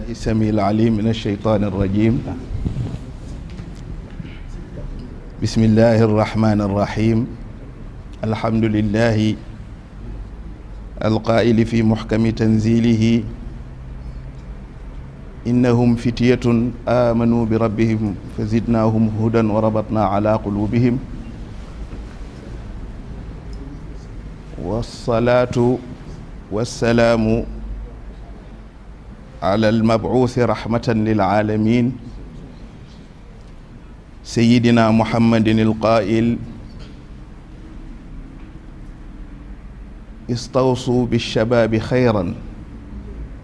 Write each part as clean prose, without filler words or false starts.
السميع العليم من الشيطان الرجيم. بسم الله الرحمن الرحيم. الحمد لله القائل في محكم تنزيله إنهم فتية آمنوا بربهم فزدناهم هدى وربطنا على قلوبهم والصلاة والسلام على المبعوث رحمة للعالمين سيدنا محمد القائل استوصوا بالشباب خيرا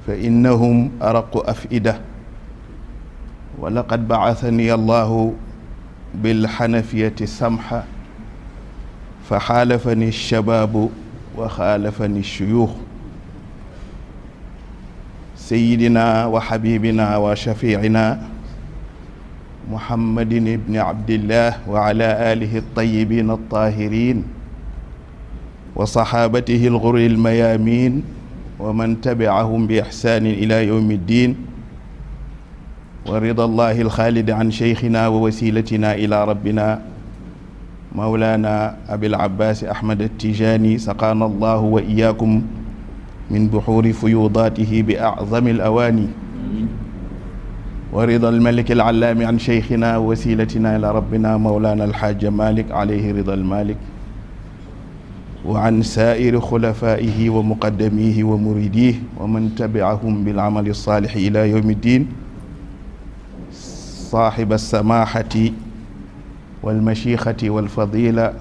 فإنهم أرق أفئدة ولقد بعثني الله بالحنفية السمحة فحالفني الشباب وخالفني الشيوخ سيدنا وحبيبنا وشفيعنا محمد بن عبد الله وعلى آله الطيبين الطاهرين وصحابته الغر الميامين ومن تبعهم بإحسان إلى يوم الدين ورضا الله الخالد عن شيخنا ووسيلتنا إلى ربنا مولانا أبي العباس أحمد التجاني سقانا الله وإياكم من بحور فيوضاته بأعظم الأواني ورضا الملك العلام عن شيخنا ووسيلتنا إلى ربنا مولانا الحاج مالك عليه رضا المالك وعن سائر خلفائه ومقدميه ومريديه ومن تبعهم بالعمل الصالح إلى يوم الدين صاحب السماحة والمشيخة والفضيلة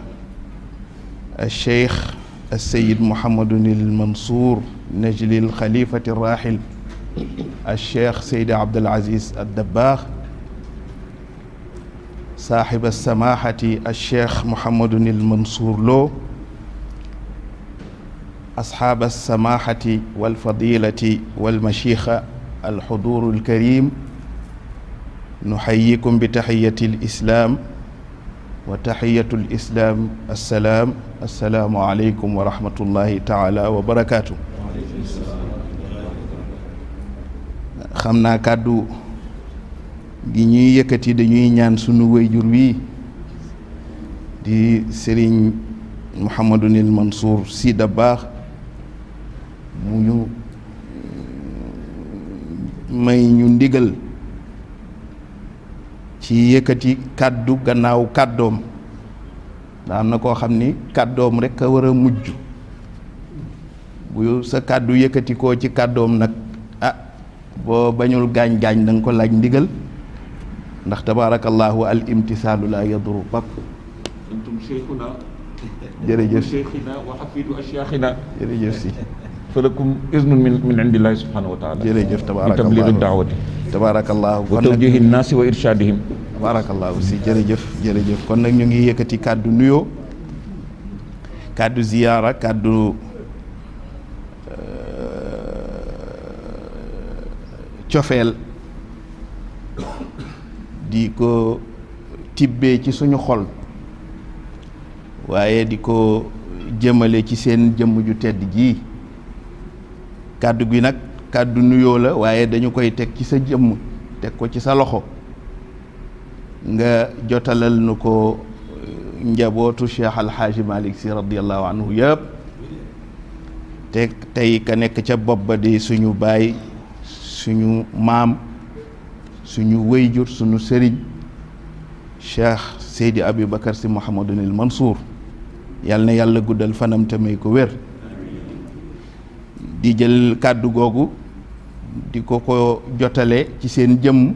الشيخ السيد محمد المنصور نجل الخليفة الراحل الشيخ سيد عبد العزيز الدباغ صاحب السماحة الشيخ محمد المنصور لو أصحاب السماحة والفضيلة والمشيخة الحضور الكريم نحييكم بتحية الإسلام وتحية الإسلام السلام عليكم ورحمة الله تعالى وبركاته. xam naa kàddu gi ñuy yëkkati dañuy ñaan sunu wayjur wi di Serigne Mouhamadunil Mansour Sy Dabakh mu ñu may ñu ndigal ci yëkkati kàddu gannaaw kàddoom da am na koo xam ni kàddoom rek a war a mujj bu sa kàddu yëkkati koo ci kàddoom nag boo bañul gaañ-gaañ da nga ko laaj ndigal ndax tabarakallahu al imtisaalu la yaduru bak antum cheikhuna jërëjëf cheikhina wa hafidu ashyaakhina jërëjëf si falakum iznun min indillahi subhanahu wa taala jërëjëf tabarakallahu li tablighi da'wati tabarakallahu wa tawjihi nnaasi wa irshadihim tabarakallahu si jërëjëf kon nag ñu ngi yëkkati kàddu nuyoo kàddu ziyaara kàddu cofeel di ko tibbee ci suñu xol waaye di ko jëmale ci seen jëmm ju tedd ji kàddu gi nag kàddu nuyoo la waaye dañu koy teg ci sa jëmm teg ko ci sa loxo nga jotalal nu ko njabootu Cheikh Alxaaji Malick Sy radiyallahu anhu yëpp te tey ka nekk ca bopp ba di suñu baay suñu maam suñu wéyjur suñu sëriñ Cheikh Seydi Aboubacar Sy Mouhamadunil Mansour yal na yàlla guddal fanam te may ko wér di jël kàddu googu di ko jotale ci seen jëmm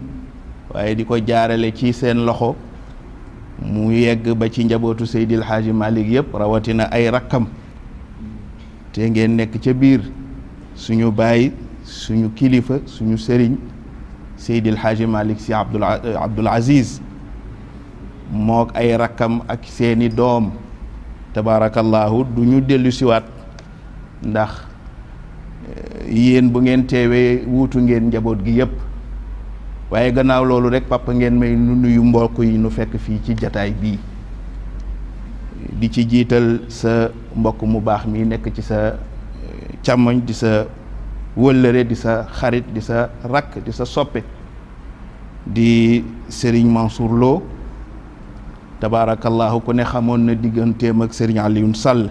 waaye di ko jaarale ci seen loxo mu yegg ba ci njabootu Seydil Hadji Malick yëpp rawatina ay rakkam te ngeen nekk ca biir suñu baay suñu kilifa suñu sëriñ Seydil Hadji Malick Sy Abdoul Aziz mook ay rakkam ak seeni doom tabarakallahu du ñu dellu siwaat ndax yéen bu ngeen teewee wuutu ngeen njaboot gi yëpp waaye gannaaw loolu rek papa ngeen may nu nuyu mbokk yi nu fekk fii ci jataay bii di ci jiital sa mbokk mu baax mi nekk ci sa càmmoñ di sa wëllëre di sa xarit di sa rakk di sa soppe di Serigne Mansour Lo tabaarakallahu ku ne xamoon na digganteem ak Serigne Alioune Sall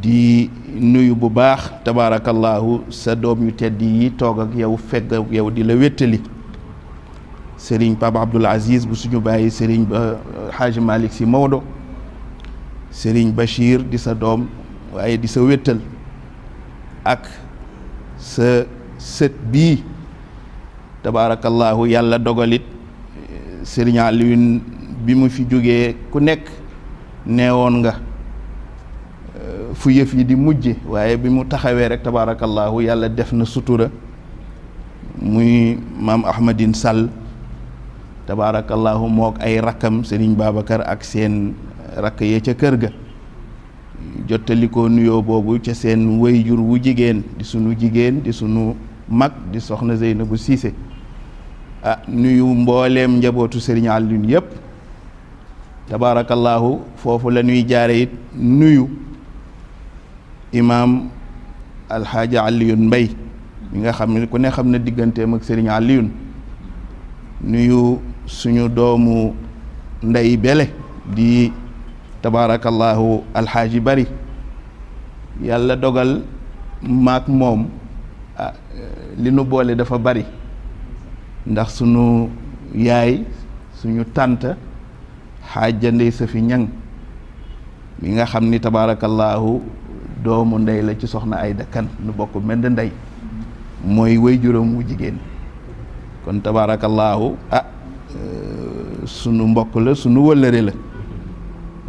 di nuyu bu baax tabaarakallahu sa doom yu tedd yi toog ak yow fegg ak yow di la wéttali Serigne Pape Abdoul Aziz bu suñu bàyyi Serigne ba Hadj Malick Sy Maodo Serigne Bachir di sa doom waaye di sa wéttal ak sa sët bii tabaarakallahu yàlla dogalit Serigne Alioune bi mu fi jógee ku nekk neewoon nga fu yëf yi di mujje waaye bi mu taxawee rek tabaarakallahu yàlla def na sutura muy maam Ahmadine Sall tabaarakallahu mook ay rakkam Serigne Babacar ak seen rakk ya ca kër ga jottali ko nuyoo boobu ca seen wayjur wu jigéen di sunu mag di soxna Zeynabu Siise nuyu mbooleem njabootu Serigne Alioune yépp tabaarakallahu foofu la ñuy jaare it nuyu imaam alxaaja Alioune Mbay mi nga xam ne ku ne xam na digganteem ak Serigne Alioune nuyu suñu doomu ndey bele di tabaarakallahu alxaaji bari yàlla dogal maak moom li nu boole dafa bari ndax sunu yaay suñu tànta xaaja ndey sa fi ñang mi nga xam ni tabaarakallahu doomu ndey la ci soxna Ayda Kan nu bokk mend ndey mooy way juróom wu jigéen kon tabaarakallahu sunu mbokk la sunu wëllëre la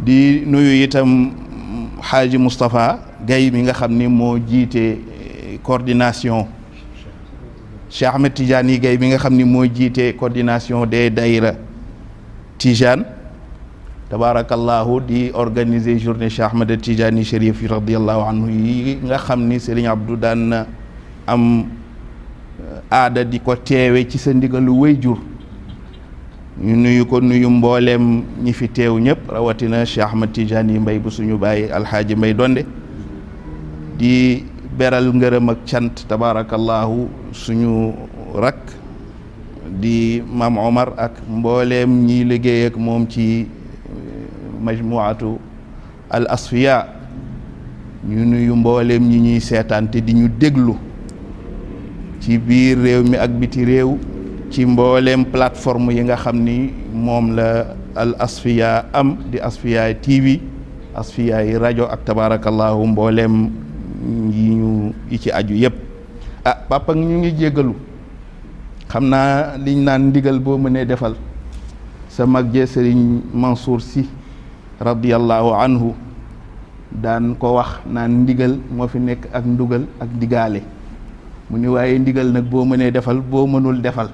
di nuyu itam xaaji Moustapha Gaye mi nga xam ni moo jiite coordination Cheikh Ahmed Tidiane Gaye mi nga xam ni moo jiite coordination des daïra Tijane tabaarakallahu di organiser journée Cheikh Ahmed Tidiane Chérif radiyallahu anhu yi nga xam ni Serigne Abdou daan am aada di ko teewe ci sa ndigalu wayjur ñu nuyu ko nuyu mbooleem ñi fi teew ñëpp rawatina Cheikh Ahmed Tidiane Mbay bu suñu bàyyi alxaaji Mbay Donde di beral ngërëm ak cant tabaarakallahu suñu rakk di Maam Omar ak mbooleem ñiy liggéey ak moom ci majmuatu al asfiya ñu nuyu mbooleem ñi ñuy seetaan te di ñu déglu ci biir réew mi ak biti réew ci mbooleem plateforme yi nga xam ni moom la al asfiya am di asfiya TV asfiya yi rajo ak tabaarakallahu mbooleem yi ci aju yépp papa ñu ngi jéggalu xam naa liñ naan ndigal boo mënee defal sa mag je Serigne Mansour Sy radiyallahu anhu daan ko wax naan ndigal moo fi nekk ak ndugal ak digaale mu ni waaye ndigal nag boo mënee defal boo mënul defal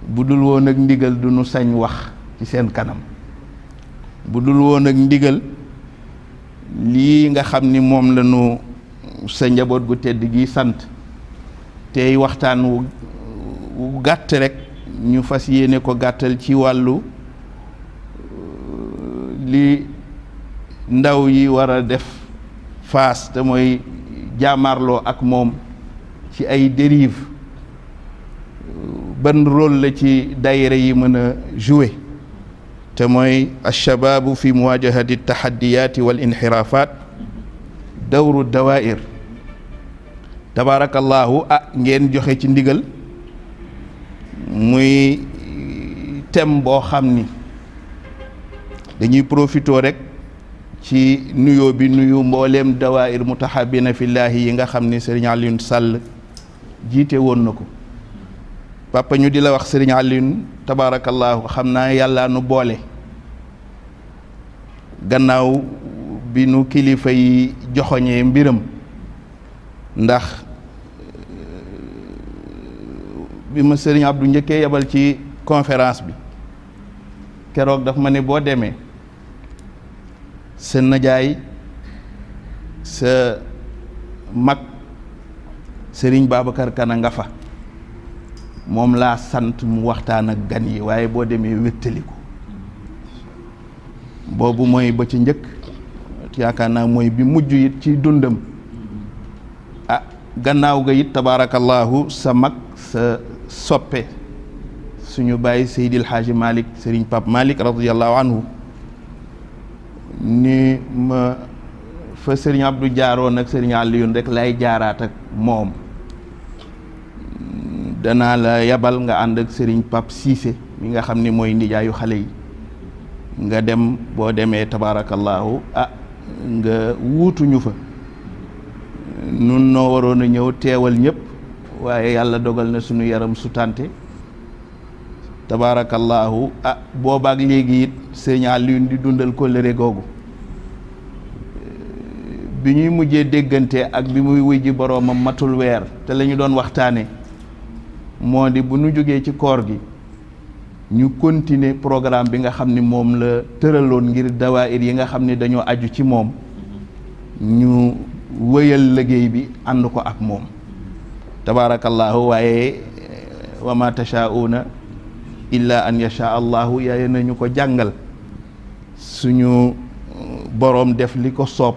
bu dul woon ak ndigal du nu sañ wax ci seen kanam bu dul woon ak ndigal lii nga xam ni moom la nu sa njaboot gu tedd gi sant tey waxtaan wu gàtt rek ñu fas yéene ko gàttal ci wàllu li ndaw yi war a def face te mooy jaamarloo ak moom ci ay dérive ban rôle la ci daayira yi mën a jouer te mooy alshababu fi muwajahati tahaddiyati wal inxirafat dawru dawair tabarakallahu ngeen joxe ci ndigal muy thème boo xam ni dañuy profitoo rek ci nuyoo bi nuyu mbooleem dawair mutahabina fillahi yi nga xam ni Serigne Alioune Sall jiite woon na ko papa ñu di la wax Serigne Alioune tabarakallahu xam naa yàlla nu boole gannaaw bi nu kilifa yi joxoñee mbiram ndax bi ma Serigne Abdou njëkkee yebal ci conférence bi keroog daf ma ne boo demee sa najaay sa mag Serigne Babacar Kana nga fa moom laa sant mu waxtaan ak gan yi waaye boo demee wéttali ko boobu mooy ba ci njëkk yaakaar naa mooy bi mujj it ci dundam gannaaw ga it tabaarakallaahu sa mag sa soppe suñu bàyyi Seydil Haaji Malick Serigne Pape Malick radiyallahu anhu ni ma fa Serigne Abdou jaaroon ak Serigne Alioune rek lay jaaraat ak moom danaa la yabal nga ànd ak Serigne Pape Cissé mi nga xam ni mooy nijaayu xale yi nga dem boo demee tabaarakallaahu nga wuutuñu fa nun noo waroon a ñëw teewal ñëpp waaye yàlla dogal na suñu yaram su tànte tabaarakallaahu boobaak léegi it Serigne Alioune di dundal kóllëre googu bi ñuy mujjee déggante ak bi muy wuy ji boroomam matul weer te la ñu doon waxtaane moo di bu ñu jógee ci koor gi ñu continuer programme bi nga xam ni moom la tëraloon ngir dawaayir yi nga xam ni dañoo aju ci moom ñu wëyal liggéey bi ànd ko ak moom tabaarakallaahu waaye wa ma tashaa'uuna illa an yasha allahu yaay nañu ko jàngal suñu boroom def li ko soob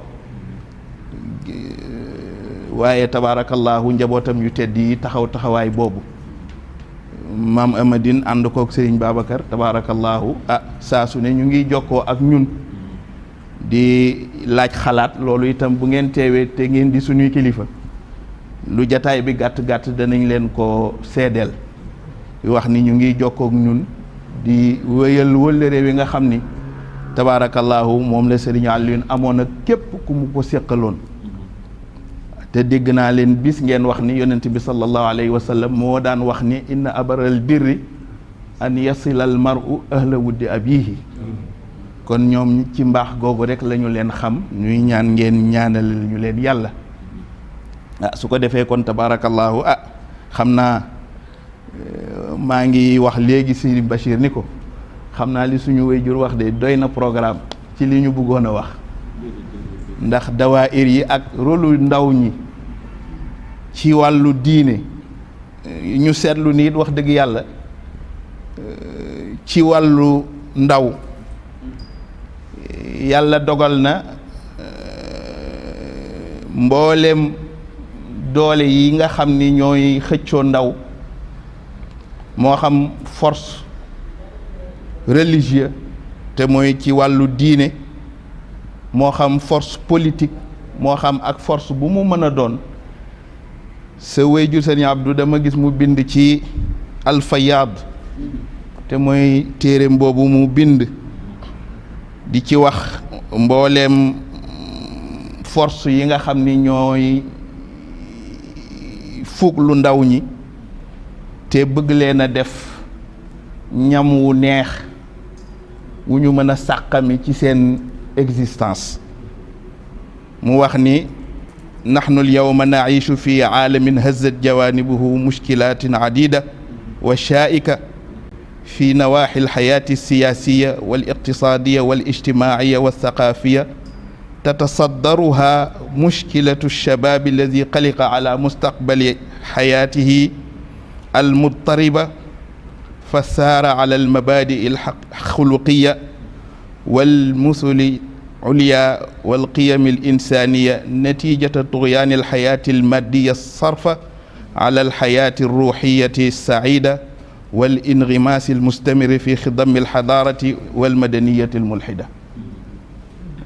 waaye tabaarakallaahu njabootam yu tedd yi taxawaay boobu maam Amadine ànd kook Serigne Babacar tabaarakallaahu saa su ne ñu ngi jokkoo ak ñun di laaj xalaat loolu itam bu ngeen teewee te ngeen di suñuy kilifa lu jataay bi gàtt danañ leen ko seedeel wax ni ñu ngi jokkook ñun di wéyal wëllëre wi nga xam ni tabaarakallaahu moom la Serigne Alioune amoon ak képp ku mu ko séqaloon te dégg naa leen bis ngeen wax ni yonent bi sallallahu alayhi wa sallam moo daan wax ni inna abaral birri an yasilal mar'u ahla wuddi abihi kon ñoom ci mbaax googu rek lañu leen xam ñuy ñaan ngeen ñaanal ñu leen yàlla su ko defee kon tabaarakallaahu xam naa maa ngi wax léegi Sidi Bachir ni ko xam naa li suñu waajur wax de doy na programme ci li ñu bëggoon a wax ndax dawaayir yi ak rôlu ndaw ñi ci wàllu diine ñu seetlu ni it wax dëgg yàlla ci wàllu ndaw yàlla dogal na mboolem doole yi nga xam ni ñooy xëccoo ndaw moo xam force religieuse te mooy ci wàllu diine moo xam force politique moo xam ak force bu mu mën a doon sa wéyjur Sëriñ Abdou dama gis mu bind ci alfayaad te mooy téereem boobu mu bind di ci wax mbooleem force yi nga xam ni ñooy fukk lu ndaw ñi te bëgg leen a def ñam wu neex wu ñu mën a sàqami ci seen existence mu wax ni nahnu alyawma naishu fi aalamin hazzat jawanibuhu mushkilatin adida wa shaa'ika fi nawaaxi alxayaati alsiyaasiya waliqtisaadiya walijtimaaciya walthaqaafiya tatasaddaruha mushkilatu alshabaabi alladi qaliqa ala mustaqbali xayaatihi almudtariba fa saara ala almabaadi alxuluqiya walmusuli ulya walqiyam alinsaniya natijata tughyan alxayati almaddiya alsarfa ala alxayati alruxiyati alsaida walingimaasi almustamiri fi xidami alxadarati walmadaniyati almulxida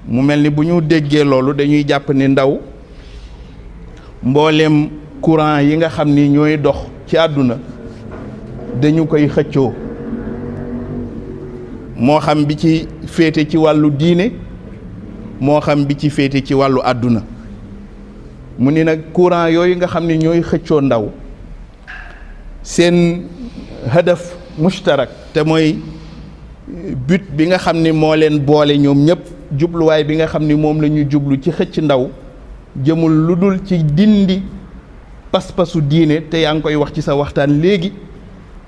mu mel ni bu ñu déggee loolu dañuy jàpp ni ndaw mboolem courant yi nga xam ni ñooy dox ci àdduna dañu koy xëccoo moo xam bi ci féete ci wàllu diine moo xam bi ci féete ci wàllu àdduna mu ni nag courant yooyu nga xam ne ñooy xëccoo ndaw seen hadaf mushtarak te mooy but bi nga xam ni moo leen boole ñoom ñëpp jubluwaay bi nga xam ni moom la ñu jublu ci xëcc ndaw jëmul lu dul ci dindi pas-pasu diine te yaa ngi koy wax ci sa waxtaan léegi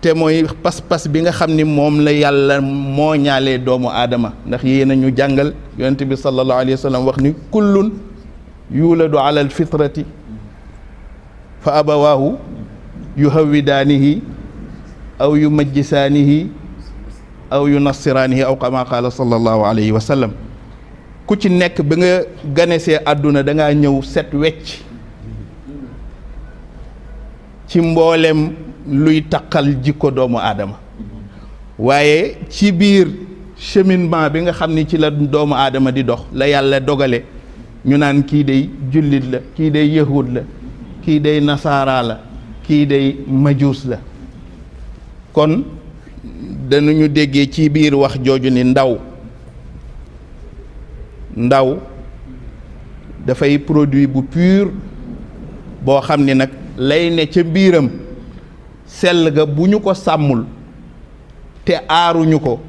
te mooy pas-pas bi nga xam ni moom la yàlla moo ñaalee doomu aadama ndax yéen a ñu jàngal yonent bi sallallahu alayhi wa sallam wax ni kullun yuladu ala alfitrati fa abawaahu yuhawwidaanihi aw yumajjisaanihi aw yunassiraanihi aw kama qaala sallallahu alayhi wa sallam ku ci nekk ba nga ganesee àdduna da ngaa ñëw set wecc ci mboolem luy taqal jikko doomu aadama waaye ci biir cheminement bi nga xam ni ci la doomu aadama di dox la yàlla dogale ñu naan kii day jullit la kii day yahud la kii day nasaara la kii day majuus la kon danañu déggee ci biir wax jooju ni ndaw dafay produit bu pur boo xam ni nag lay ne ca biiram sell ga bu ñu ko sàmmul te aaruñu ko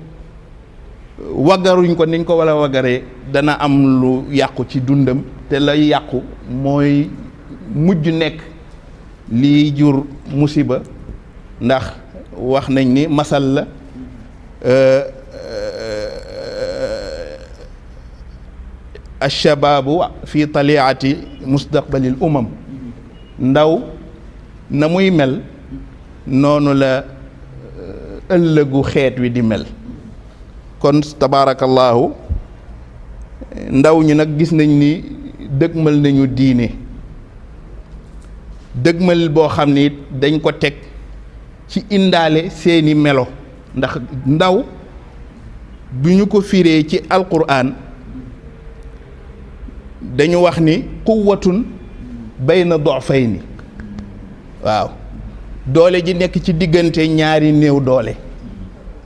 waggaruñ ko niñ ko wala waggaree dana am lu yàqu ci dundam te lay yàqu mooy mujj nekk lii jur musiba ndax wax nañ ni masal la alshabaabu fi taliati mustaqbalil umam ndaw na muy mel noonu la ëllëgu xeet wi di mel kon tabaarakallaahu ndaw ñi nag gis nañ ni dëgmal nañu diine dëgmal boo xam ni dañ ko teg ci indaale seeni melo ndax ndaw bu ñu ko firee ci alquran dañu wax ni quwwatun bayna du'fayni waaw doole ji nekk ci diggante ñaari néew doole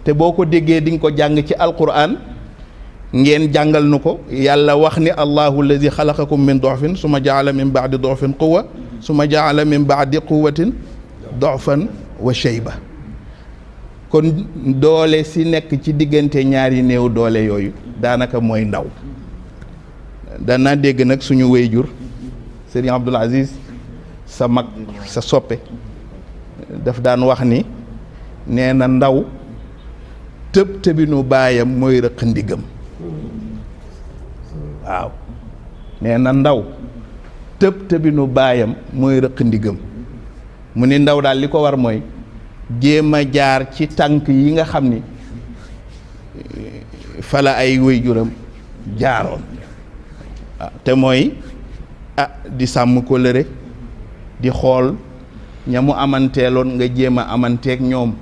te boo ko déggee di nga ko jàng ci alquran ngeen jàngal nu ko yàlla wax ni allahu alladi xalaqakum min du'fin summa jaala min baadi du'fin quwwa summa jaala min baadi quwwatin du'fan wa shayba kon doole si nekk ci diggante ñaari néew doole yooyu daanaka mooy ndaw danaa dégg nag suñu wéyjur Serigne Abdoul Aziz sa mag sa soppe daf daan wax ni nee na ndaw tëb tëbinu baayam mooy rëq ndigam waaw nee na ndaw tëb tëbinu baayam mooy rëq ndigam mu ni ndaw daal li ko war mooy jéem a jaar ci tànk yi nga xam ni fala ay wéyjuram jaaroon waaw te mooy di sàmm kóllëre di xool ña mu amanteeloon nga jéem a amanteeg ñoom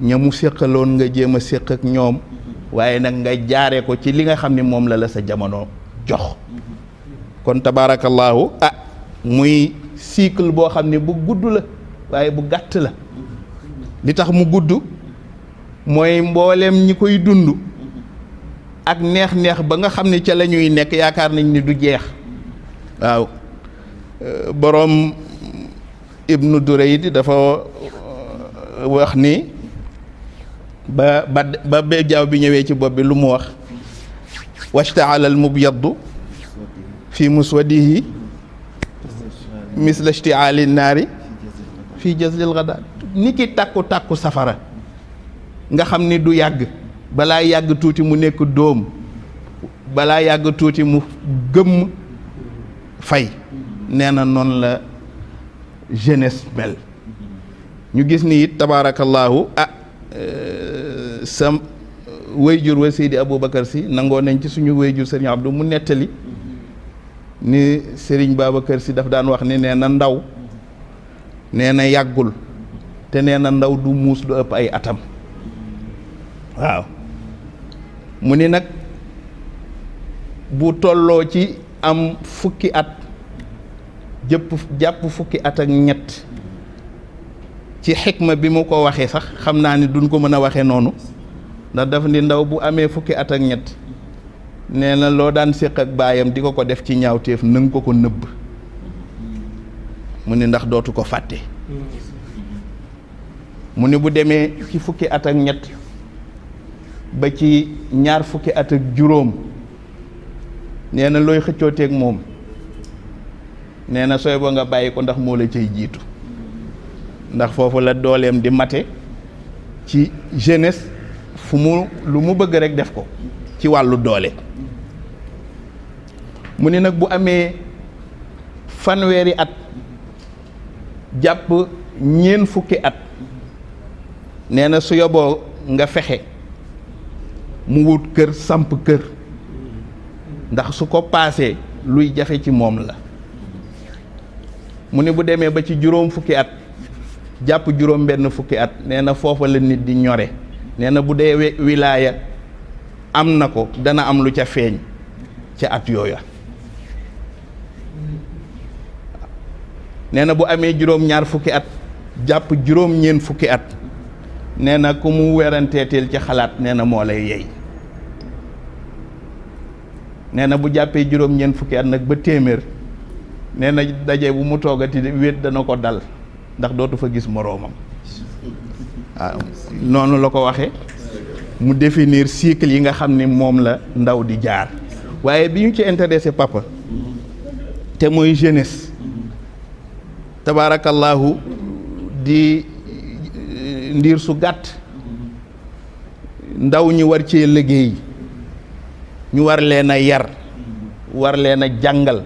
ña mu séqaloon nga jéem a séq ak ñoom waaye nag nga jaare ko ci li nga xam ni moom la sa jamono jox kon tabaarakallaahu muy cycle boo xam ne bu gudd la waaye bu gàtt la li tax mu gudd mooy mbooleem ñi koy dund ak neex-neex ba nga xam ne ca la ñuy nekk yaakaar nañ ni du jeex waaw boroom Ibnu Durayd dafa wax ni ba bejaaw bi ñëwee ci bopp bi lu mu wax washtaala al mubyaddu fi muswadihi misla ishtiaali naari fi jazlil ghada ni ki tàkku safara nga xam ni du yàgg balaa yàgg tuuti mu nekk dóom balaa yàgg tuuti mu gëmm fay nee na noonu la jeunesse mel ñu gis ni it tabaarakallaahu sa wéyjur wa Seydi Aboubacar Sy nangoo nañ ci suñu wéyjur Serigne Abdou mu nettali ni Serigne Babacar Sy daf daan wax ni nee na ndaw nee na yàggul te nee na ndaw du muus lu ëpp ay atam waaw mu ni nag bu tolloo ci am fukki at jàpp fukki at ak ñett ci xikma bi mu ko waxee sax xam naa ni duñ ko mën a waxee noonu ndax dafa ni ndaw bu amee fukki at ak ñett nee na loo daan séq ak baayam di ko def ci ñaawteef nanga ko nëbb mu ni ndax dootu ko fàtte mu ni bu demee ci fukki at ak ñett ba ci ñaar fukki at ak juróom nee na looy xëccooteeg moom nee na sooy ba nga bàyyi ko ndax moo la cay jiitu ndax foofu la dooleem di mate ci jeunesse fu mu lu mu bëgg rek def ko ci wàllu doole mu ni nag bu amee fanweeri at jàpp ñeent fukki at nee na su yoboo nga fexe mu wut kër samp kër ndax su ko paasee luy jafe ci moom la mu ne bu demee ba ci juróom fukki at jàpp juróom benn fukki at nee na foofa la nit di ñore nee na bu dee wilaaya am na ko dana am lu ca feeñ ca at yooya nee na bu amee juróom ñaar fukki at jàpp juróom ñeent fukki at nee na ku mu weranteeteel ci xalaat nee na moo lay yey nee na bu jàppee juróom ñeent fukki at nag ba téeméer nee na daje bu mu toogati wéet dana ko dal ndax dootu fa gis moroomam waaw noonu la ko waxe mu définir cycle yi nga xam ni moom la ndaw di jaar waaye bi ñu ci intéressé papa te mooy jeunesse tabaarakallaahu di ndiir su gàtt ndaw ñi war cee liggéey ñu war leen a yar war leen a jàngal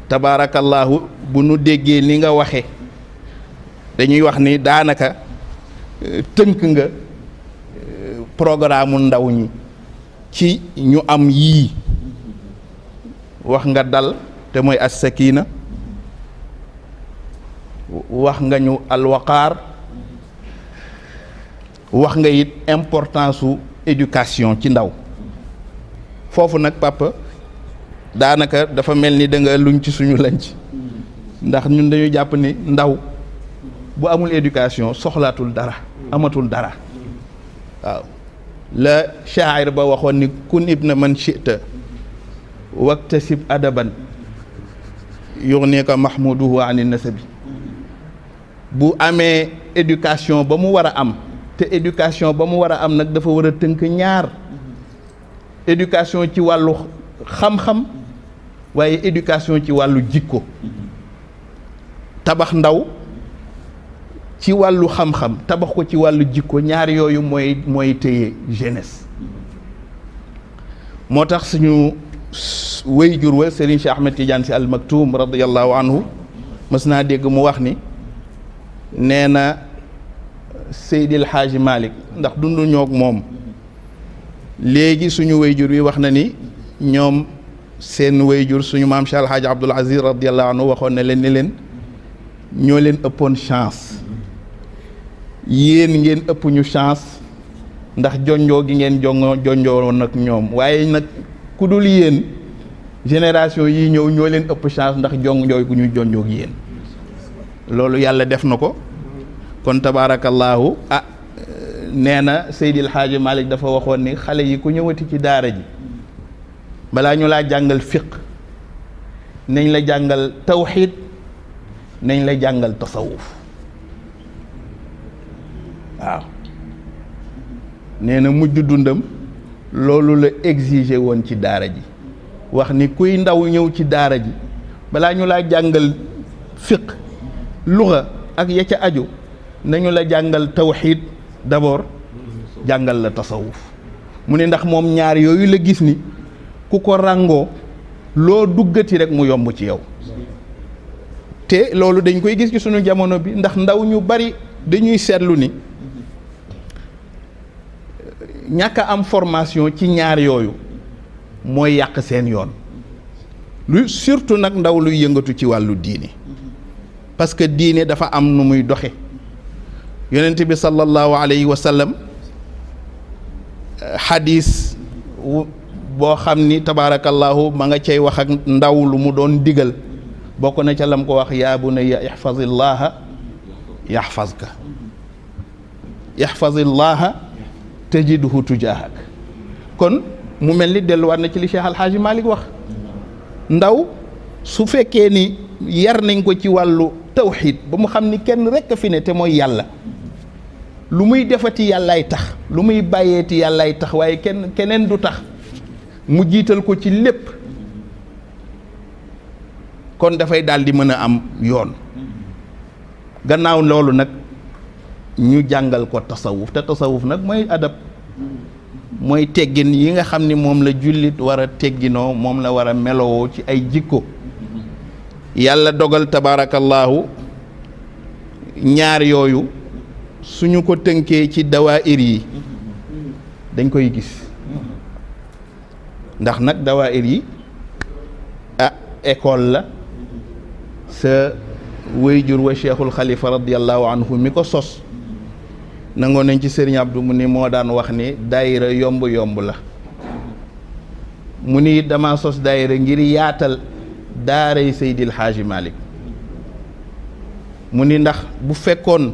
tabaarakallaahu bu nu déggee ni nga waxe dañuy wax ni daanaka tënk nga programme ndaw ñi ci ñu am yii wax nga dal te mooy as-sakina wax nga ñu alwaqaar wax nga it importance su éducation ci ndaw foofu nag papa daanaka dafa mel ni da nga luñ ci suñu lanc ndax ñun dañu jàpp ni ndaw bu amul éducation soxlaatul dara amatul dara waaw la shaa'ir ba waxoon ni kun ibna man shi'ta waktasib adaban yughnika mahmuduhu ani nasabi bu amee éducation ba mu war a am te éducation ba mu war a am nag dafa war a tënk ñaar éducation ci wàllu xam-xam waaye éducation ci wàllu jikko tabax ndaw ci wàllu xam-xam tabax ko ci wàllu jikko ñaar yooyu mooy téye jeunesse moo tax suñu wayjur wa Serigne Cheikh Ahmed Tidiane Sy Al Maktoum radiyallahu anhu mës naa dégg mu wax ni nee na Seydil Hadji Malick ndax dundu ñoog moom léegi suñu wayjur wi wax na ni ñoom seen wayjur suñu maam Cheikh Alhaaji Abdoul Aziz radiyallahu anhu waxoon na leen ni leen ñoo leen ëppoon chance yéen ngeen ëpp ñu chance ndax jonjoo gi ngeen jonjoo nag ñoom waaye nag ku dul yéen génération yi ñëw ñoo leen ëpp chance ndax jonjoo gu ñu jonjoo gi yéen loolu yàlla def na ko kon tabaarakallaahu nee na Seydil Hadji Malick dafa waxoon ni xale yi ku ñëwati ci daara ji balaa ñu laa jàngal fiq nañ la jàngal tawxiid nañ la jàngal tasawuf waaw nee na mujj dundam loolu la exiger woon ci daara ji wax ni kuy ndaw ñëw ci daara ji balaa ñu laa jàngal fiq luga ak ya ca aju nañu la jàngal tawxiid d'abord jàngal la tasawuf mu ne ndax moom ñaar yooyu la gis ni ku ko ràngoo loo duggati rek mu yomb ci yow te loolu dañ koy gis ci sunu jamono bi ndax ndaw ñu bari dañuy seetlu ni ñàkk a am formation ci ñaar yooyu mooy yàq seen yoon lu surtout nag ndaw luy yëngatu ci wàllu diine parce que diine dafa am nu muy doxe yonent bi sallallahu alayhi wa sallam xadis boo xam ni tabaarakallahu ma nga cay wax ak ndaw lu mu doon digal bokk na ca lam ko wax yaa bunayya ihfazillaha yahfazka ihfazillaha tajidhu tujaahak kon mu mel ni delluwaat na ci li Cheikh Alhaaji Malick wax ndaw su fekkee ni yar nañ ko ci wàllu tawxiid ba mu xam ni kenn rekk a fi ne te mooy yàlla lu muy defati yàllaay tax lu muy bàyyeeti yàllaay tax waaye keneen du tax mu jiital ko ci lépp kon dafay daal di mën a am yoon gannaaw loolu nag ñu jàngal ko tasawuf te tasawuf nag mooy adab mooy teggin yi nga xam ni moom la jullit war a tegginoo moom la war a melowoo ci ay jikko yàlla dogal tabaarakallaahu ñaar yooyu suñu ko tënkee ci dawaayir yi dañ koy gis ndax nag dawaayir yi école la sa wayjur wa cheikhul xalifa radiallahu anhu mi ko sos nangoo nañ ci sëriñ Abdou mu ni moo daan wax ni daayira yomb yomb la mu ni dama sos daayira ngir yaatal daaray Seydil Hadji Malick mu ni ndax bu fekkoon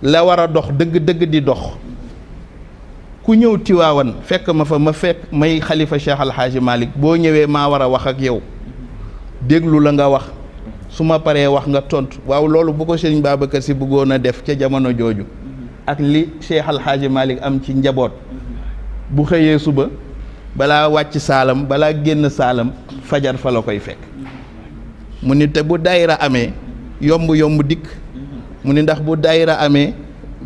la war a dox dëgg-dëgg di dox ku ñëw Tiwaawan fekk ma fa ma fekk may xalifa Cheikh Al Hadji Malick boo ñëwee maa war a wax ak yow déglu la nga wax su ma paree wax nga tontu waaw loolu bu ko Sëriñ Babacar Sy bëggoon a def ca jamono jooju ak li Cheikh Al Hadji Malick am ci njaboot bu xëyee suba balaa wàcc saalam balaa génn saalam fajar fa la koy fekk mu ni te bu daayira amee yomb yomb dikk mu ni ndax bu daayira amee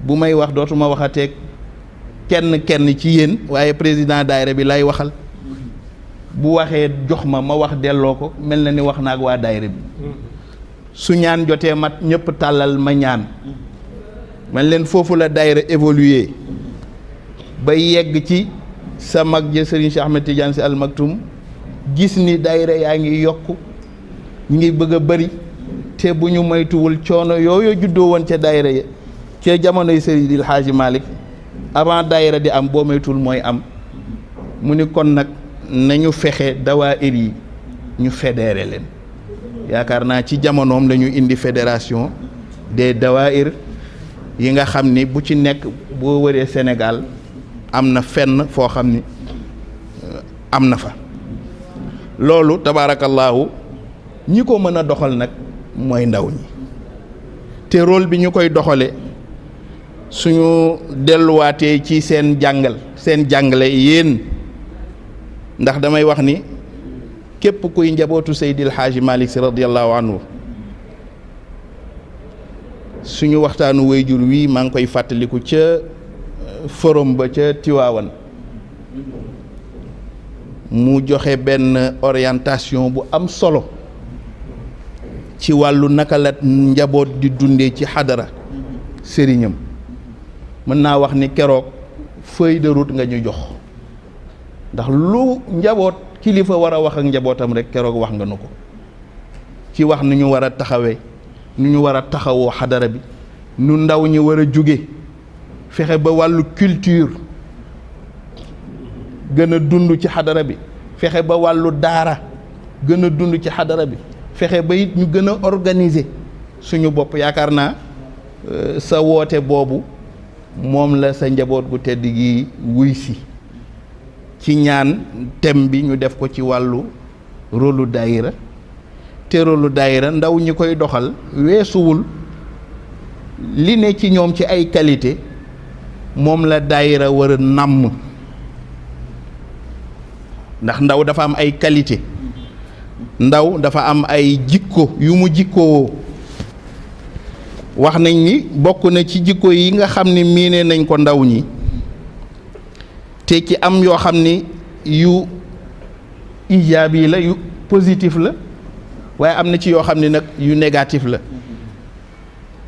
bu may wax dootuma waxateeg kenn ci yéen waaye président daayira bi lay waxal bu waxee jox ma wax delloo ko mel na ni wax naag waa daayira bi su ñaan jotee mat ñëpp tàllal ma ñaan man leen foofu la daayira évoluer ba yegg ci sa mag ja Serigne Cheikh Ahmed Tidiane Sy Al Maktoum gis ni daayira yaa ngi yokk ñu ngi bëgg a bëri te bu ñu moytuwul coono yooyu juddoo woon ca daayira ya ca jamonoy Seydil Hadji Malick avant daayira di am boo moytuwul mooy am mu ni kon nag nañu fexe dawaayir yi ñu fédéré leen yaakaar naa ci jamonoom la ñu indi fédération des dawaayir yi nga xam ni bu ci nekk boo wëree Sénégal am na fenn foo xam ni am na fa loolu tabaarakallaahu ñi ko mën a doxal nag mooy ndaw ñi te rôle bi ñu koy doxale suñu delluwaatee ci seen jàngale yéen ndax damay wax ni képp kuy njabootu Seydil Hadji Malick Sy radiyallahu anhu suñu waxtaanu wayjur wi maa ngi koy fàttaliku ca forum ba ca Tiwaawan mu joxe benn orientation bu am solo ci wàllu naka la njaboot di dundee ci xadara sëriñam mën naa wax ni keroog feuille de route nga ñu jox ndax lu njaboot kilifa war a wax ak njabootam rek keroog wax nga nu ko ci wax nu ñu war a taxawee nu ñu war a taxawoo xadara bi nu ndaw ñi war a jóge fexe ba wàllu culture gën a dund ci xadara bi fexe ba wàllu daara gën a dund ci xadara bi fexe ba it ñu gën a organiser suñu bopp yaakaar naa sa woote boobu moom la sa njaboot gu tedd gi wuy si ci ñaan thème bi ñu def ko ci wàllu rôlu daayira te rôlu daayira ndaw ñi koy doxal weesuwul li ne ci ñoom ci ay qualité moom la daayira war a nàmm ndax ndaw dafa am ay qualité ndaw dafa am ay jikko yu mu jikkoo wax nañ ni bokk na ci jikko yi nga xam ni miine nañ ko ndaw ñi te ci am yoo xam ni yu ijaab yi la yu positif la waaye am na ci yoo xam ni nag yu négatif la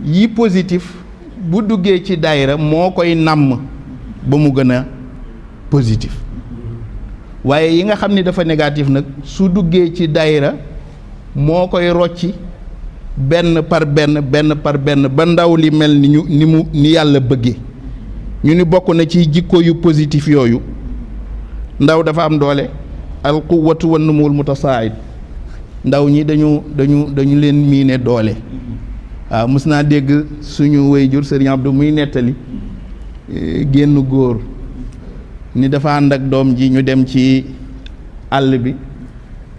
yi positif bu duggee ci daayira moo koy nàmm ba mu gën a positif waaye yi nga xam ni dafa négatif nag su duggee ci daayira moo koy rocci benn par benn ba ndaw li mel ni yàlla bëggee ñu ni bokk na ci jikko yu positif yooyu ndaw dafa am doole al quwwatu wan numul mutasaa'id ndaw ñi dañu leen miine doole waaw mës naa dégg suñu wayjur Sëriñ Abdou muy nettali génn góor ni dafa ànd ak doom ji ñu dem ci àll bi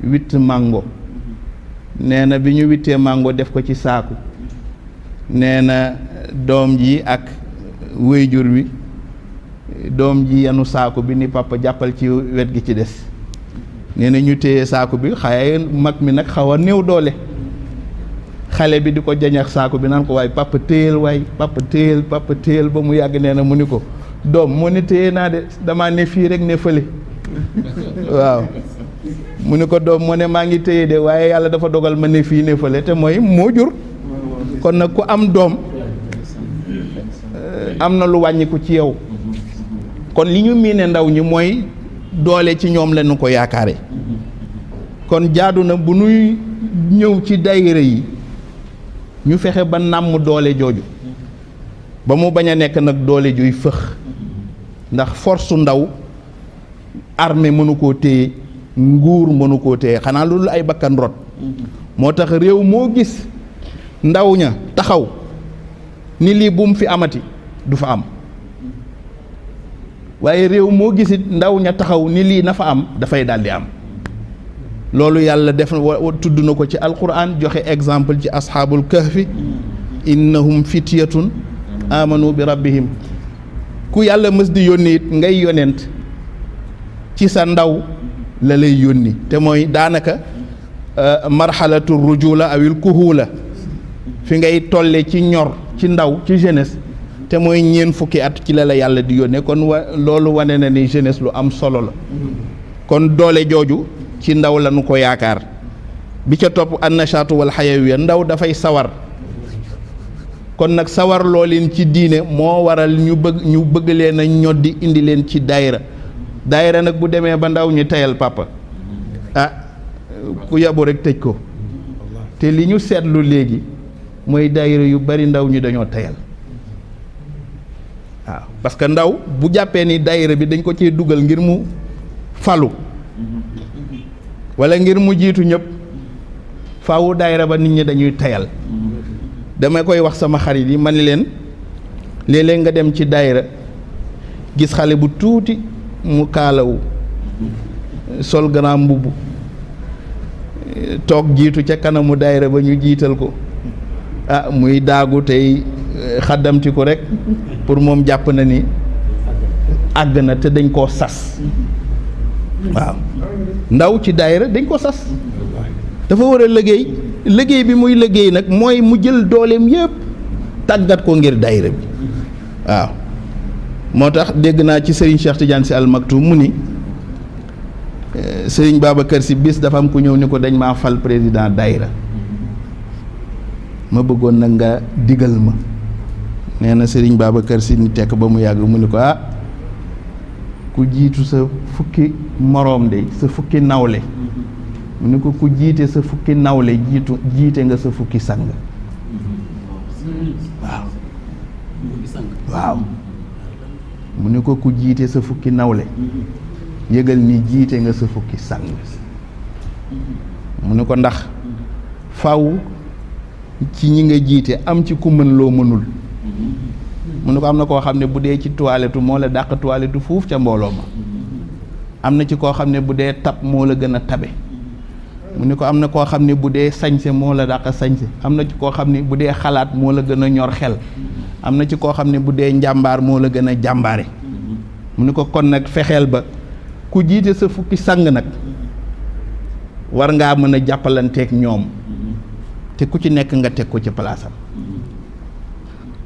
witt mango nee na bi ñu wittee mango def ko ci saaku nee na doom ji ak wayjur wi doom ji yanu saaku bi ni papa jàppal ci wet gi ci des nee na ñu téye saaku bi xaye mag mi nag xaw a néew doole xale bi di ko jañax saaku bi naan ko waay papa téyel ba mu yàgg nee na mu ni ko doom moo ne téye naa de damaa ne fii rek ne fële waaw mu ni ko doom moo ne maa ngi téye de waaye yàlla dafa dogal ma ne fii ne fële te mooy moo jur kon nag ku am doom am na lu wàññiku ci yow kon li ñu miine ndaw ñi mooy doole ci ñoom lañu ko yaakaare kon jaadu na bu nuy ñëw ci daayira yi ñu fexe ba nàmm doole jooju ba mu bañ a nekk nag doole juy fëx ndax force ndaw armée mënu koo téye nguur mënu koo téye xanaa loolu ay bakkan rot moo tax réew moo gis ndaw ña taxaw ni lii bu mu fi amati du fa am waaye réew moo gisit ndaw ña taxaw ni lii na fa am dafay daldi am loolu yàlla def tudd na ko ci alquran joxe exemple ci asxaabul kahfi innahum fityatun amanu bi rabbihim ku yàlla mës di yónni it ngay yonent ci sa ndaw la lay yónni te mooy daanaka marxalatu rujula awil kuhula fi ngay tolle ci ñor ci ndaw ci jeunesse te mooy ñeen fukki at ci la la yàlla di yónnee kon loolu wane na ni jeunesse lu am solo la kon doole jooju ci ndaw la nu ko yaakaar bi ca topp annashaatu wal xayawiya ndaw dafay sawar kon nag sawar loo leen ci diine moo waral ñu bëgg leen a ñoddi indi leen ci daayira nag bu demee ba ndaw ñi tayal papa ku yabu rek tëj ko te li ñu seetlu léegi mooy daayira yu bari ndaw ñi dañoo tayal waaw parce que ndaw bu jàppee ni daayira bi dañ ko cee dugal ngir mu falu wala ngir mu jiitu ñëpp faawu daayira ba nit ñi dañuy tayal dama koy wax sama xarit yi man leen léeg-léeg nga dem ci daayira gis xale bu tuuti mu kaalawu sol grand mbubb toog jiitu ca kanamu daayira ba ñu jiital ko muy daagu tey xaddamti ko rek pour moom jàpp na ni àgg na te dañ koo sas waaw ndaw ci daayira dañ ko sas dafa war a liggéey bi muy liggéey nag mooy mu jël dooleem yépp tàggat ko ngir daayira bi waaw moo tax dégg naa ci Serigne Cheikh Tidiane Sy Al Maktoum mu ni Serigne Babacar Sy bis dafa am ku ñëw ni ko dañ maa fal président daayira ma bëggoon nag nga digal ma nee na Serigne Babacar Sy ni tekk ba mu yàgg mu ni ko ku jiitu sa fukki moroom de sa fukki nawle mu ni ko ku jiite sa fukki nawle jiite nga sa fukki sang waaw mu ni ko ku jiite sa fukki nawle yëgal ni jiite nga sa fukki sang mu ni ko ndax faw ci ñi nga jiite am ci ku mën loo mënul mu ne ko am na koo xam ne bu dee ci toilette moo la dàq toilette fuuf ca mbooloo ma am na ci koo xam ne bu dee tab moo la gën a tabe mu ne ko am na koo xam ne bu dee sañse moo la dàq sañse am na ci koo xam ne bu dee xalaat moo la gën a ñor xel am na ci koo xam ne bu dee njàmbaar moo la gën a jàmbaare mu ne ko kon nag fexeel ba ku jiite sa fukki sang nag war ngaa mën a jàppalanteeg ñoom te ku ci nekk nga teg ko ci palaasam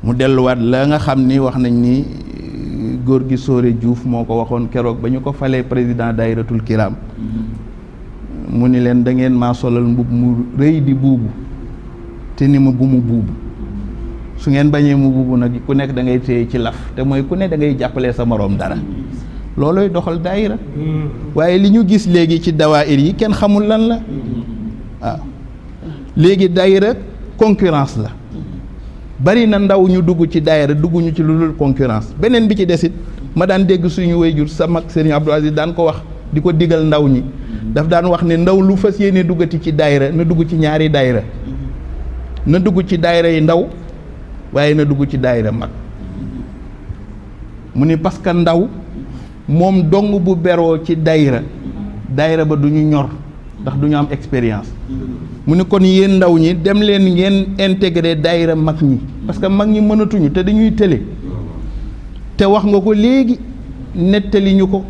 mu delluwaat la nga xam ni wax nañ ni góor gi Sóore Diouf moo ko waxoon keroog ba ñu ko falee président daayiratul kiram mu ni leen da ngeen maa solal mbub mu rëy di buubu te ni ma bu mu buubu su ngeen bañee mu buubu nag ku nekk da ngay téye ci laf te mooy ku ne da ngay jàppalee sa moroom dara loolooy doxal daayira waaye li ñu gis léegi ci dawaayir yi kenn xamul lan la waaw léegi daayira concurrence la bari na ndaw ñu dugg ci daayira dugguñu ci lu dul concurrence beneen bi ci desit ma daan dégg suñu wayjur sa mag Serigne Abdou Aziz daan ko wax di ko digal ndaw ñi daf daan wax ne ndaw lu fas yéene duggati ci daayira na dugg ci ñaari daayira na dugg ci daayira yi ndaw waaye na dugg ci daayira mag mu ni parce que ndaw moom dong bu beroo ci daayira ba du ñu ñor ndax du ñu am expérience mu ni kon yéen ndaw ñi dem leen ngeen intégré daayira mag ñi parce que mag ñi mënatuñu te dañuy tële te wax nga ko léegi nettali ñu ko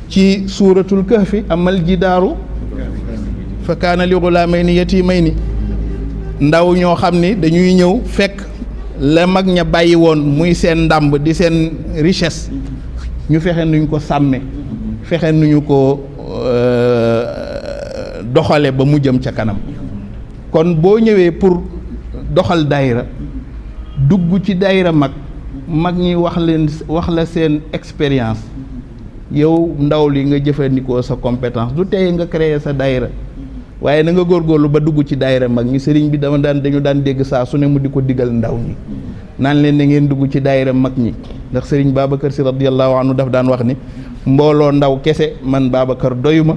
ci suuratul kahfi amal jidaaru fa kaana li ghulaamayni yatiimayni ndaw ñoo xam ni dañuy ñëw fekk la mag ña bàyyi woon muy seen ndàmb di seen richesse ñu fexe nuñ ko sàmme fexe nuñu ko doxale ba mu jëm ca kanam kon boo ñëwee pour doxal daayira dugg ci daayira mag ñi wax la seen expérience yow ndaw li nga jëfandikoo sa compétence du tey nga créer sa daayira waaye na nga góorgóorlu ba dugg ci daayira mag ñi. sëriñ bi dañu daan dégg saa su ne mu di ko digal ndaw ñi naan leen na ngeen dugg ci daayira mag ñi, ndax sëriñ Babacar Si radiyallahu anhu daf daan wax ni mbooloo ndaw kese man Babacar doyuma,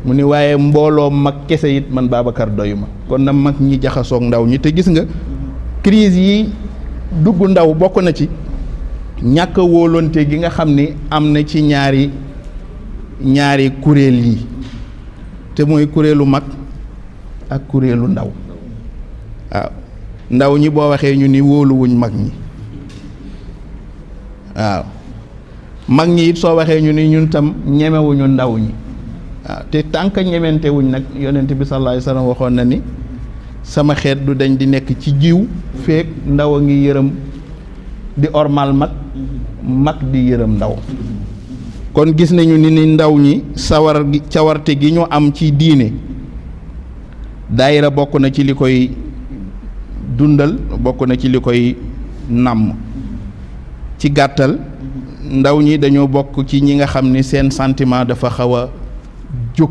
mu ni waaye mbooloo mag kese it man Babacar doyuma. kon na mag ñi jaxasoog ndaw ñi. te gis nga crise yi dugg ndaw bokk na ci ñàkk a wóolonte gi nga xam ni am na ci ñaari kuréel yi, te mooy kuréelu mag ak kuréelu ndaw. waaw ndaw ñi boo waxee ñu ni wóoluwuñ mag ñi, waaw mag ñi it soo waxee ñu ni ñun tam ñemewuñu ndaw ñi. waaw te tànk ñemente wuñ nag yonent bi sallallahu alayhi wasallam waxoon na ni sama xeet du dañ di nekk ci jiw feek ndaw a ngi yërëm di ormal mag di yërëm ndaw. kon gis nañu ni ndaw ñi cawarte gi ñu am ci diine, daayira bokk na ci li koy dundal, bokk na ci li koy nàmm. ci gàttal ndaw ñi dañoo bokk ci ñi nga xam ni seen sentiment dafa xaw a jóg.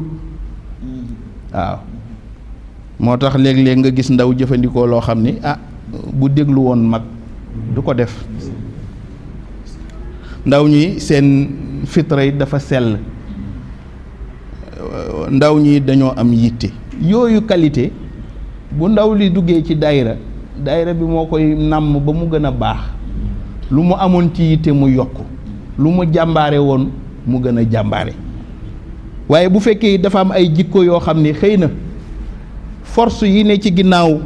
waaw moo tax léeg-léeg nga gis ndaw jëfandikoo loo xam ni bu déglu woon mag du ko def. ndaw ñi seen fitra yi dafa sell, ndaw ñi dañoo am yitte. yooyu qualité bu ndaw li duggee ci daayira bi moo koy nàmm ba mu gën a baax. lu mu amoon ci yitte mu yokk, lu mu jàmbaare woon mu gën a jàmbaare. waaye bu fekkee dafa am ay jikko yoo xam ni xëy na force yi ne ci ginnaaw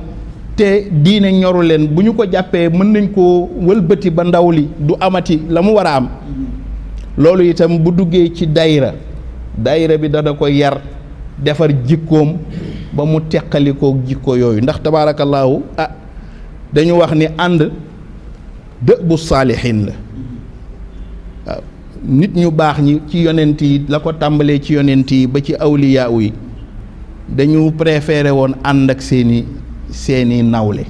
te diine ñoru leen, bu ñu ko jàppee mën nañ koo wëlbati ba ndaw li du amati la mu war a am. loolu itam bu duggee ci daayira bi dana ko yar, defar jikkoom ba mu teqalikook jikko yooyu. ndax tabaarakallaahu dañu wax ni ànd dëbu saalixiin la. waaw nit ñu baax ñi ci yonent yi la ko tàmbalee ci yonent yi ba ci awliyaa yi dañu préféré woon ànd ak seeni nawle.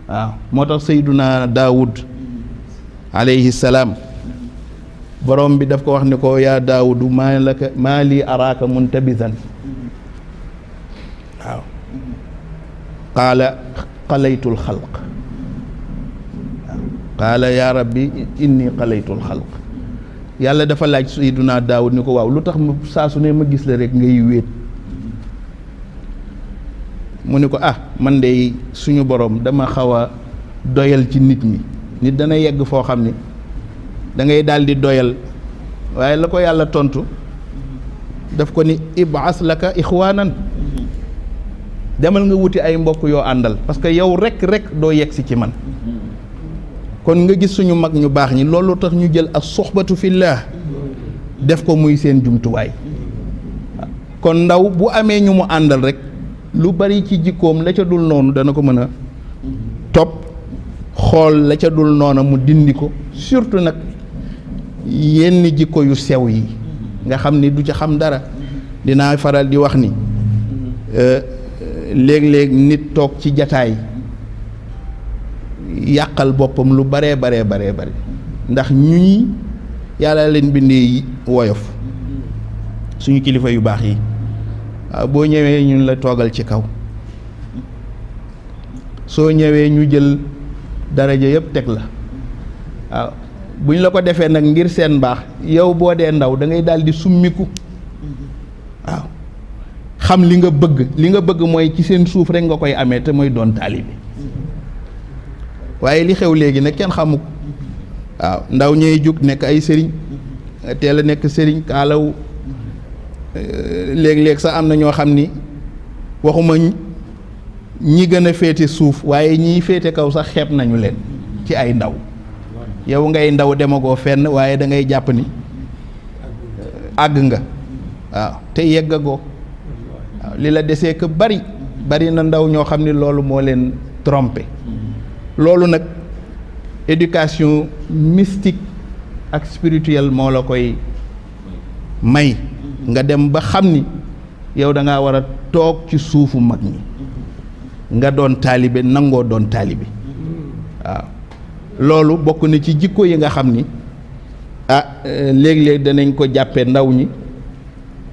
waaw moo tax Seyduna Daawud alayhi salaam borom bi daf ko wax ni ko yaa Daawudu maa lii araaka muntabisan. waaw qaala qalaytul xalq. qaala yaa rabbi inni qalaytul xalq. yàlla dafa laaj Seyduna Daawud ni ko waaw lu tax saa su ne ma gis la rek ngay wéet. mu ni ko man de suñu borom dama xaw a doyal ci nit ñi. nit dana yegg foo xam ni da ngay daal di doyal, waaye la ko yàlla tontu daf ko ni ib'as laka ixwaanan. demal nga wuti ay mbokk yoo àndal, parce que yow rek doo yegg si ci man. kon nga gis suñu mag ñu baax ñi loolu tax ñu jël as soxbatu fillah def ko muy seen jumtuwaay. kon ndaw bu amee ñu mu àndal rek lu bari ci jikkoom la ca dul noonu dana ko mën a topp, xool la ca dul noona mu dindi ko. surtout nag yenn jikko yu sew yi nga xam ni du ci xam dara. dinaa faral di wax ni léeg-léeg nit toog ci jataay yàqal boppam lu baree bari ndax ñuy yàlla leen bindee woyof. suñu kilifa yu baax yi waaw boo ñëwee ñun la toogal ci kaw, soo ñëwee ñu jël daraja yëpp teg la. waaw bu ñu la ko defee nag ngir seen baax, yow boo dee ndaw da ngay daal di summiku. waaw xam li nga bëgg mooy ci seen suuf rek nga koy amee te mooy doon taalibe. waaye li xew léegi nag kenn xamu ko. waaw ndaw ñooy jug nekk ay sëriñ, teel a nekk sëriñ kaalaw. léeg-léeg sax am na ñoo xam ni waxuma ñi gën a féete suuf, waaye ñiy féete kaw sax xeeb nañu leen ci ay ndaw. yow ngay ndaw demagoo fenn, waaye da ngay jàpp ni àgg nga. waaw te yeggagoo. waaw li la desee que bari na ndaw ñoo xam ni loolu moo leen trompé. loolu nag éducation mystique ak spirituelle moo la koy may. nga dem ba xam ni yow da ngaa war a toog ci suufu mag ñi, nga doon taalibe, nangoo doon taalibe. waaw loolu bokk na ci jikko yi nga xam ni léeg-léeg danañ ko jàppee ndaw ñi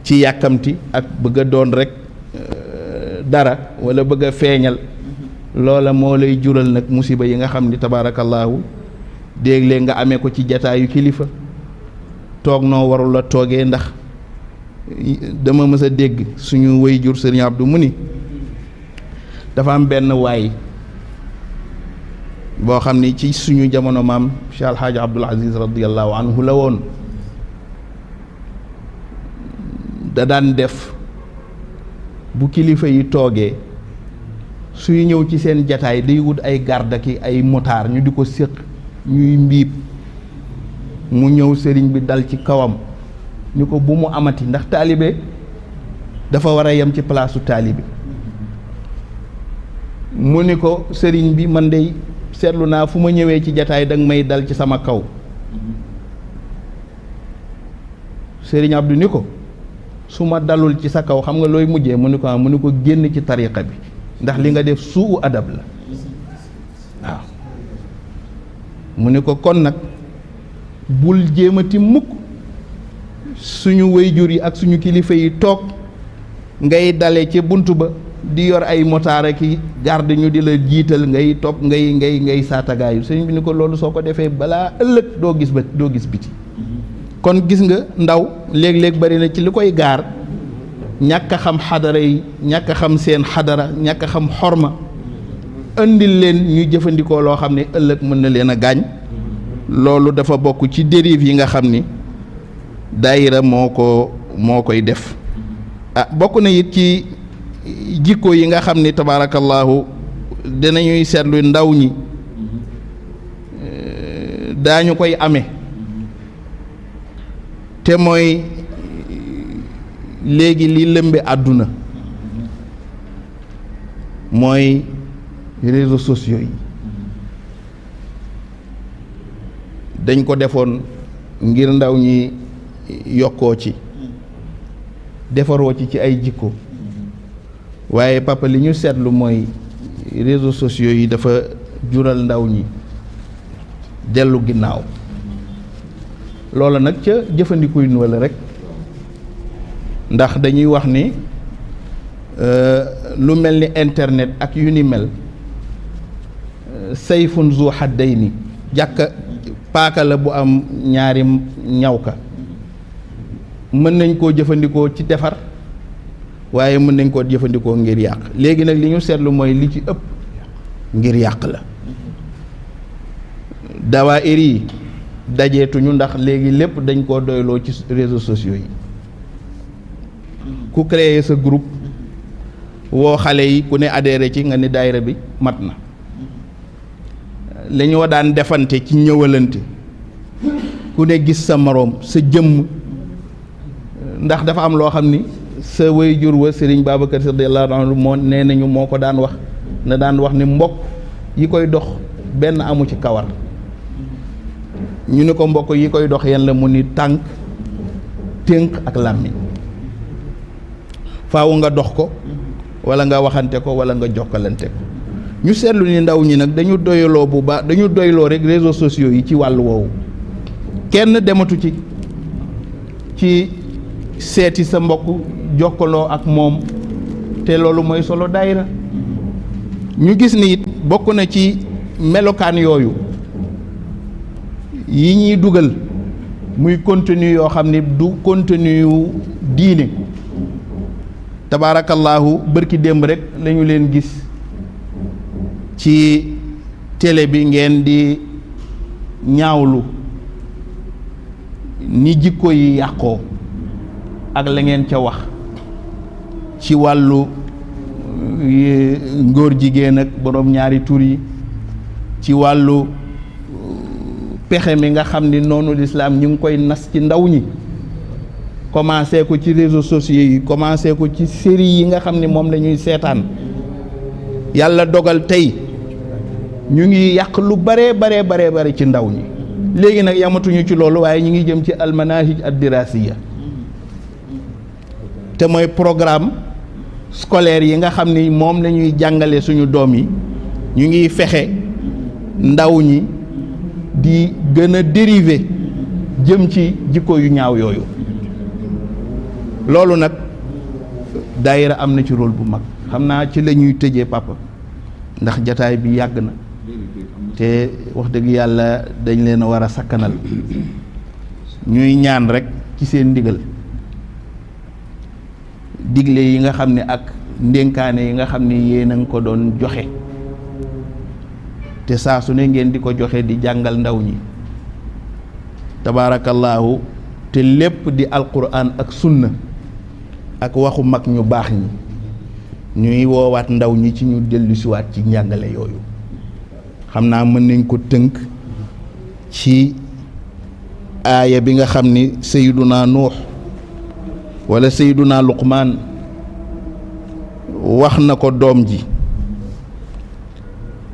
ci yàkkamti ak bëgg a doon rek dara wala bëgg a feeñal loola moo lay jural nag musiba yi nga xam ni tabaarakallaahu dégg-léeg nga amee ko ci jataayu kilifa toog noo warul la toogee ndax dama mës a dégg suñu waajur Sëriñ Abdou mu ni dafa am benn waay boo xam ni ci suñu jamono maam Cheikh Alhaaji Abdul Aziz radiyallahu anhu la woon da daan def bu kilifa yi toogee suy ñëw ci seen jataay day wut ay garde ki ay motaar ñu di ko séq ñuy mbiib mu ñëw sëriñ bi dal ci kawam ni ko bu mu amati ndax taalibe dafa war a yem ci palaasu taalibe mu ni ko sëriñ bi man dey seetlu naa fu ma ñëwee ci jataay danga may dal ci sama kaw sëriñ Abdou ni ko su ma dalul ci sa kaw xam nga looy mujjee mu ni ko génn ci tariqa bi ndax li nga def suu adab la waaw mu ni ko kon nag bul jéemati mukk suñu wayjur yi ak suñu kilifa yi toog ngay dale ci bunt ba di yor ay motaara ki garde ñu di la jiital ngay topp ngay saatagaayu sëñ bi ni ko loolu soo ko defee balaa ëllëg doo gis biti kon gis nga ndaw léeg-léeg bari na ci li koy gaar ñàkk a xam xadara yi ñàkk a xam seen xadara ñàkk a xam xorma indil leen ñu jëfandikoo loo xam ne ëllëg mën na leen a gaañ loolu dafa bokk ci dérive yi nga xam ni daayira moo koy def bokk na it ci jikko yi nga xam ni tabaarakallaahu dinañuy seetlu ndaw ñi daañu koy amee te mooy léegi li lëmbe àdduna mooy réseaux sociaux yi dañ ko defoon ngir ndaw ñi yokkoo ci defaroo ci ay jikko waaye papa li ñu seetlu mooy réseaux sociaux yi dafa jural ndaw ñi dellu ginnaaw loola nag ca jëfandikuy nu la rek ndax dañuy wax ni lu mel ni internet ak yu ni mel sayfun zu haddayni jàkka paaka la bu am ñaari ñawka mën nañ koo jëfandikoo ci defar waaye mën nañ koo jëfandikoo ngir yàq léegi nag li ñu seetlu mooy li ci ëpp ngir yàq la dawaayir yi dajeetuñu ndax léegi lépp dañ koo doyloo ci réseaux sociaux yi ku créer sa groupe woo xale yi ku ne adhéré ci nga ni daayira bi mat na la ñu daan defante ci ñëwalante ku ne gis sa moroom sa jëmm ndax dafa am loo xam ni sa waajur wa Sëriñ Babacar radiyallahu anhu moo nee nañu moo ko daan wax na daan wax ni mbokk yi koy dox benn amu ci kawar ñu ne ko mbokk yi koy dox yan la mu ni tànk tënk ak làmmiñ faaw nga dox ko wala nga waxante ko wala nga jokkalante ko ñu seetlu ni ndaw ñi nag dañu doyloo bu baax dañu doyloo rek réseaux sociaux yi ci wàllu woowu kenn dematu ci seeti sa mbokk jokkaloo ak moom te loolu mooy solo daayira ñu gis ni it bokk na ci melokaan yooyu yi ñuy dugal muy contenu yoo xam ne du contenu yu diine tabaarakallaahu bërki démb rek lañu leen gis ci télé bi ngeen di ñaawlu ni jikko yi yàqoo ak la ngeen ca wax ci wàllu ngóor jigéen ak boroom ñaari tur yi ci wàllu pexe mi nga xam ni noonu lislaam ñu ngi koy nas ci ndaw ñi commencé ko ci réseaux sociaux yi commencé ko ci série yi nga xam ni moom la ñuy seetaan yàlla dogal tey ñu ngi yàq lu bare ci ndaw ñi léegi nag yamatuñu ci loolu waaye ñu ngi jëm ci almanahij ad-dirasiya te mooy programme scolaire yi nga xam ni moom la ñuy jàngale suñu doom yi ñu ngi fexe ndaw ñi di gën a dérivé jëm ci jikko yu ñaaw yooyu loolu nag daayira am na ci rôle bu mag xam naa ci la ñuy tëjee papa ndax jataay bi yàgg na te wax dëgg yàlla dañ leen a war a sakkanal ñuy ñaan rek ci seen ndigal digle yi nga xam ne ak ndénkaane yi nga xam ne yéen a ngi ko doon joxe te saa su ne ngeen di ko joxe di jàngal ndaw ñi tabaarakallaahu te lépp di alquran ak sunna ak waxu mag ñu baax ñi ñuy woowaat ndaw ñi ci ñu dellusiwaat ci njàngale yooyu xam naa mën nañ ko tënk ci aaya bi nga xam ni sayyiduna nuux wala sayyiduna luqmaan wax na ko doom ji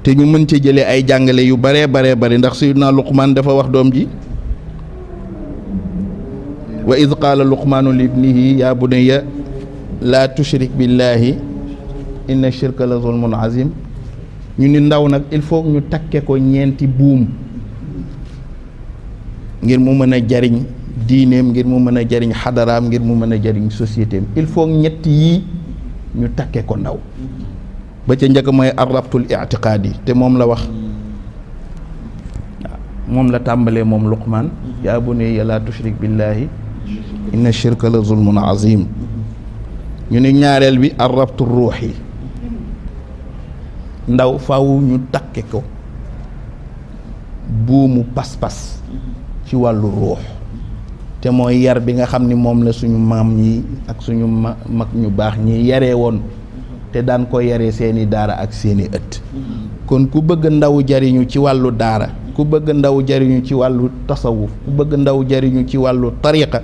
te ñu mën ci jëlee ay jàngale yu baree bari ndax sayyiduna luqmaan dafa wax doom ji wa id qaala luqmaanu li ibnihi yaa bunayya laa tushrik billahi inna shirka la zulmun azim ñu ni ndaw nag il faut ñu takke ko ñeenti buum ngir mu mën a jariñ diineem ngir mu mën a jariñ xadaraam ngir mu mën a jariñ société am il faut ñett yii ñu takke ko ndaw ba ca njëkk mooy arrabtul i'tiqaadi te moom la wax moom la tàmbalee moom luqmaan yaa bunayya laa tushrik billahi inna shirka la zulmun azim ñu ne ñaareel bi arrabtu ruux yi ndaw faw ñu takke ko buumu pas-pas ci wàllu ruux te mooy yar bi nga xam ni moom la suñu maam ñi ak suñu mag ñu baax ñi yaree woon te daan ko yaree seeni daara ak seeni ëtt kon ku bëgg ndaw jariñu ci wàllu daara ku bëgg ndaw jariñu ci wàllu tasawuf ku bëgg ndaw jariñu ci wàllu tariqa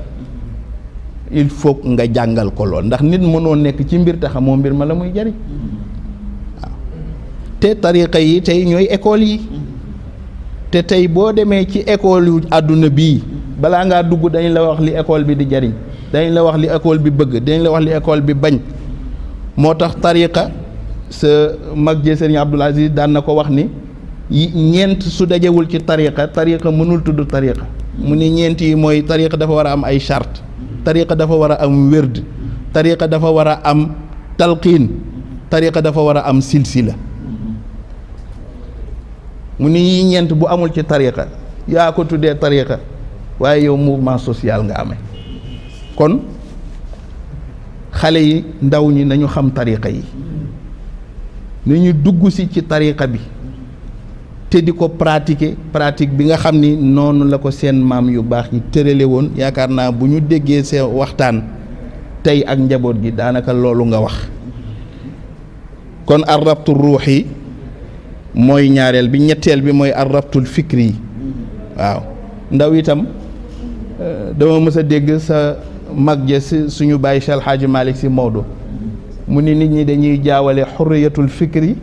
il faut nga jàngal ko lool ndax nit mënoo nekk ci mbir te xamoo mbir ma la muy jariñ waaw te tariqa yi tey ñooy école yi te tey boo demee ci école yu àdduna bii balaa ngaa dugg dañ la wax li école bi di jariñ dañ la wax li école bi bëgg dañ la wax li école bi bañ moo tax tariqa sa mag je Sëriñ Abdul Aziz daan na ko wax ni ñeent su dajewul ci tariqa mënul tudd tariqa mu ni ñeent yi mooy tariqa dafa war a am ay charte tariqa dafa war a am wérd tariqa dafa war a am talqiin tariqa dafa war a am silsila mu ni yi ñeent bu amul ci tariqa yaa ko tuddee tariqa waaye yow mouvement social nga amee kon xale yi ndaw ñi nañu xam tariqa yi nañu dugg si ci tariqa bi te di ko pratique bi nga xam ni noonu la ko seen maam yu baax yi tërale woon yaakaar naa bu ñu déggee seen waxtaan tey ak njaboot gi daanaka loolu nga wax kon arrabtu ruux yi mooy ñaareel bi ñetteel bi mooy arrabtul fikri yi waaw ndaw itam dama mës a dégg sa mag ja si suñu bàyyi Cheikh El Hadji Malick Sy Maodo mu ni nit ñi dañuy jaawale xurriyatul fikri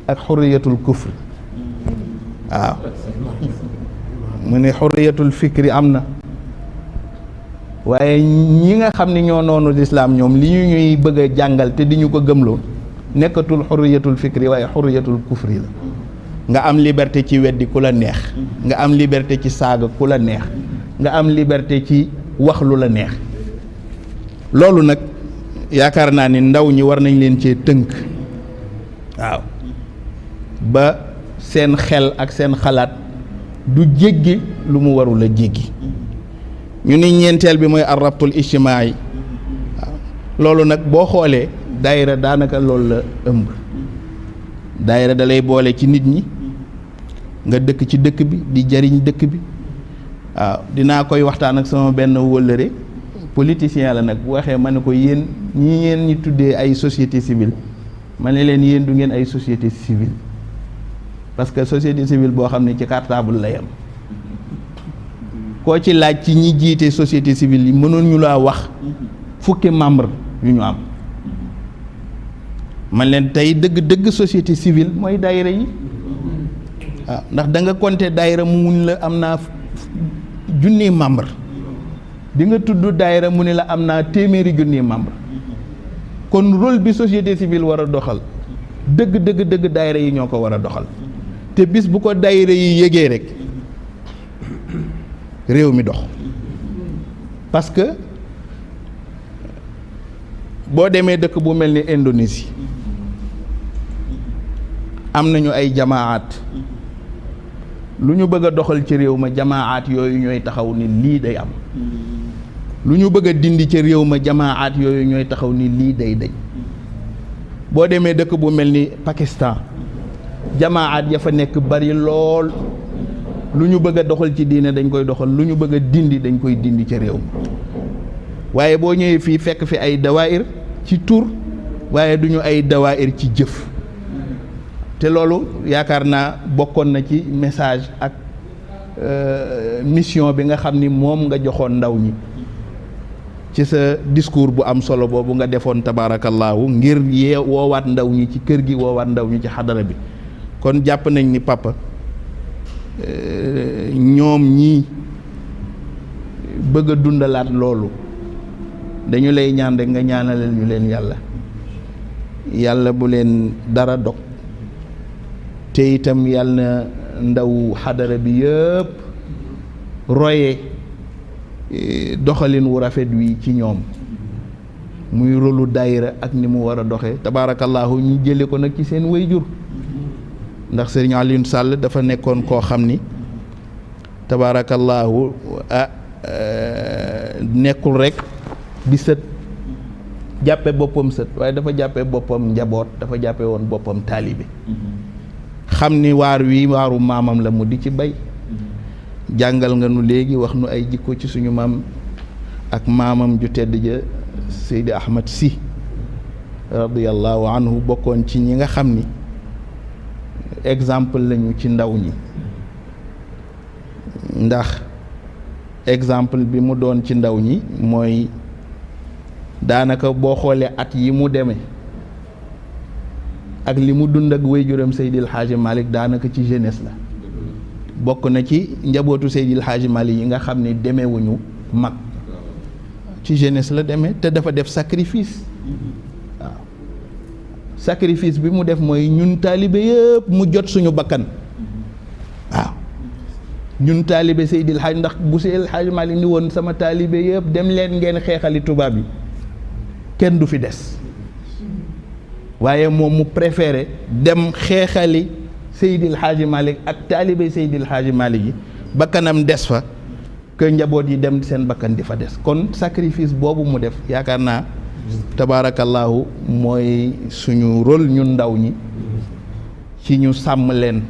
ak xurriyatul kufri waaw mu ne xurriyatul fikri am na waaye ñi nga xam ni ñoo noonu lislaam ñoom li ñu ñuy bëgg a jàngal te di ñu ko gëmloo nekkatul xurriyatul fikri waaye xurriyatul kufri la nga am liberté ci weddi ku la neex nga am liberté ci saaga ku la neex nga am liberté ci wax lu la neex loolu nag yaakaar naa ni ndaw ñi war nañ leen cee tënk waaw ba seen xel ak seen xalaat du jéggi lu mu warul a jéggi ñu ni ñeenteel bi mooy arrabtul ijtimaai waaw loolu nag boo xoolee daayira daanaka loolu la ëmb daayira da lay boole ci nit ñi nga dëkk ci dëkk bi di jariñ dëkk bi waaw dinaa koy waxtaan ak sama benn wëllëre politicien la nag bu waxee ma ne ko yéen ñi ngeen ñi tuddee ay société civile ma ne leen yéen du ngeen ay société civile parce que société civile boo xam ne ci cartable lay am koo ci laaj ci ñi jiite société civile yi mënoon ñu laa wax fukki membre yu ñu am man leen tey dëgg société civile mooy daayira yi waaw ndax da nga compter daayira mu mun la am naa junni membre di nga tudd daayira mu ne la am naa téeméeri junni membre kon rôle bi société civile war a doxal dëgg daayira yi ñoo ko war a doxal te bis bu ko daayira yi yëgee rek réew mi dox parce que boo demee dëkk bu mel ni Indonésie am nañu ay jamaat lu ñu bëgg a doxal ci réew ma jamaat yooyu ñooy taxaw ni lii day am lu ñu bëgg a dindi ci réew ma jamaat yooyu ñooy taxaw ni lii day dañ boo demee dëkk bu mel ni Pakistan jamaat ya fa nekk bari lool lu ñu bëgg a doxal ci diine dañ koy doxal lu ñu bëgg a dindi dañ koy dindi ci réew ma waaye boo ñëwee fii fekk fi ay dawaayir ci tur waaye duñu ay dawaayir ci jëf te loolu yaakaar naa bokkoon na ci message ak mission bi nga xam ni moom nga joxoon ndaw ñi ci sa discours bu am solo boobu nga defoon tabaarakallaahu ngir woowaat ndaw ñi ci kër gi woowaat ndaw ñi ci xadara bi kon jàpp nañ ni papa ñoom ñii bëgg a dundalaat loolu dañu lay ñaan rek nga ñaanalal ñu leen yàlla bu leen dara dog te itam yàlla na ndaw xadara bi yëpp roye doxalin wu rafet wi ci ñoom muy rolu daayira ak ni mu war a doxee tabaarakallaahu ñu jële ko nag ci seen wayjur ndax Serigne Alioune Sall dafa nekkoon koo xam ni tabaarakallaahu nekkul rek di sët jàppe boppam sët waaye dafa jàppe boppam njaboot dafa jàppe woon boppam taalibe xam ni waar wi waaru maamam la mu di ci bay jàngal nga nu léegi wax nu ay jikko ci suñu maam ak maamam ju tedd ja Seydi Ahmad Sy radiyallahu anhu bokkoon ci ñi nga xam ni exemple lañu ci ndaw ñi ndax exemple bi mu doon ci ndaw ñi mooy daanaka boo xoolee at yi mu demee ak li mu dund ak waajuram Seydil Hadji Malick daanaka ci jeunesse la bokk na ci njabootu Seydil Hadji Malick yi nga xam ne demewuñu mag ci jeunesse la demee te dafa def sacrifice waaw sacrifice bi mu def mooy ñun taalibe yëpp mu jot suñu bakkan waaw ñun taalibe Seydil Hadji ndax bu Seydil Hadji Malick ni woon sama taalibe yëpp dem leen ngeen xeexali tubaab yi kenn du fi des waaye moom mu préféré dem xeexali Seydil Hadji Malick ak taalibe Seydil Hadji Malick yi bakkanam des fa que njaboot yi dem seen bakkan di fa des kon sacrifice boobu mu def yaakaar naa tabaarakallaahu mooy suñu rôle ñun ndaw ñi ci ñu sàmm leen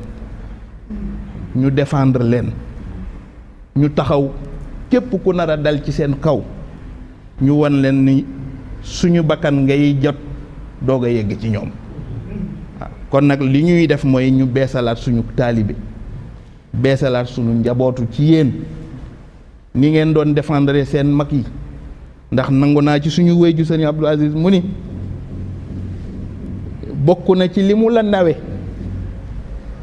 ñu défendre leen ñu taxaw képp ku nar a dal ci seen kaw ñu wan leen ni suñu bakkan ngay jot doog a yegg ci ñoom waaw kon nag li ñuy def mooy ñu beesalaat suñu taalibe beesalaat suñu njabootu ci yéen ni ngeen doon défendre seen mag yi ndax nangu naa ci suñu wéyju Sëriñ Abdou Aziz mu ni bokk na ci li mu la nawe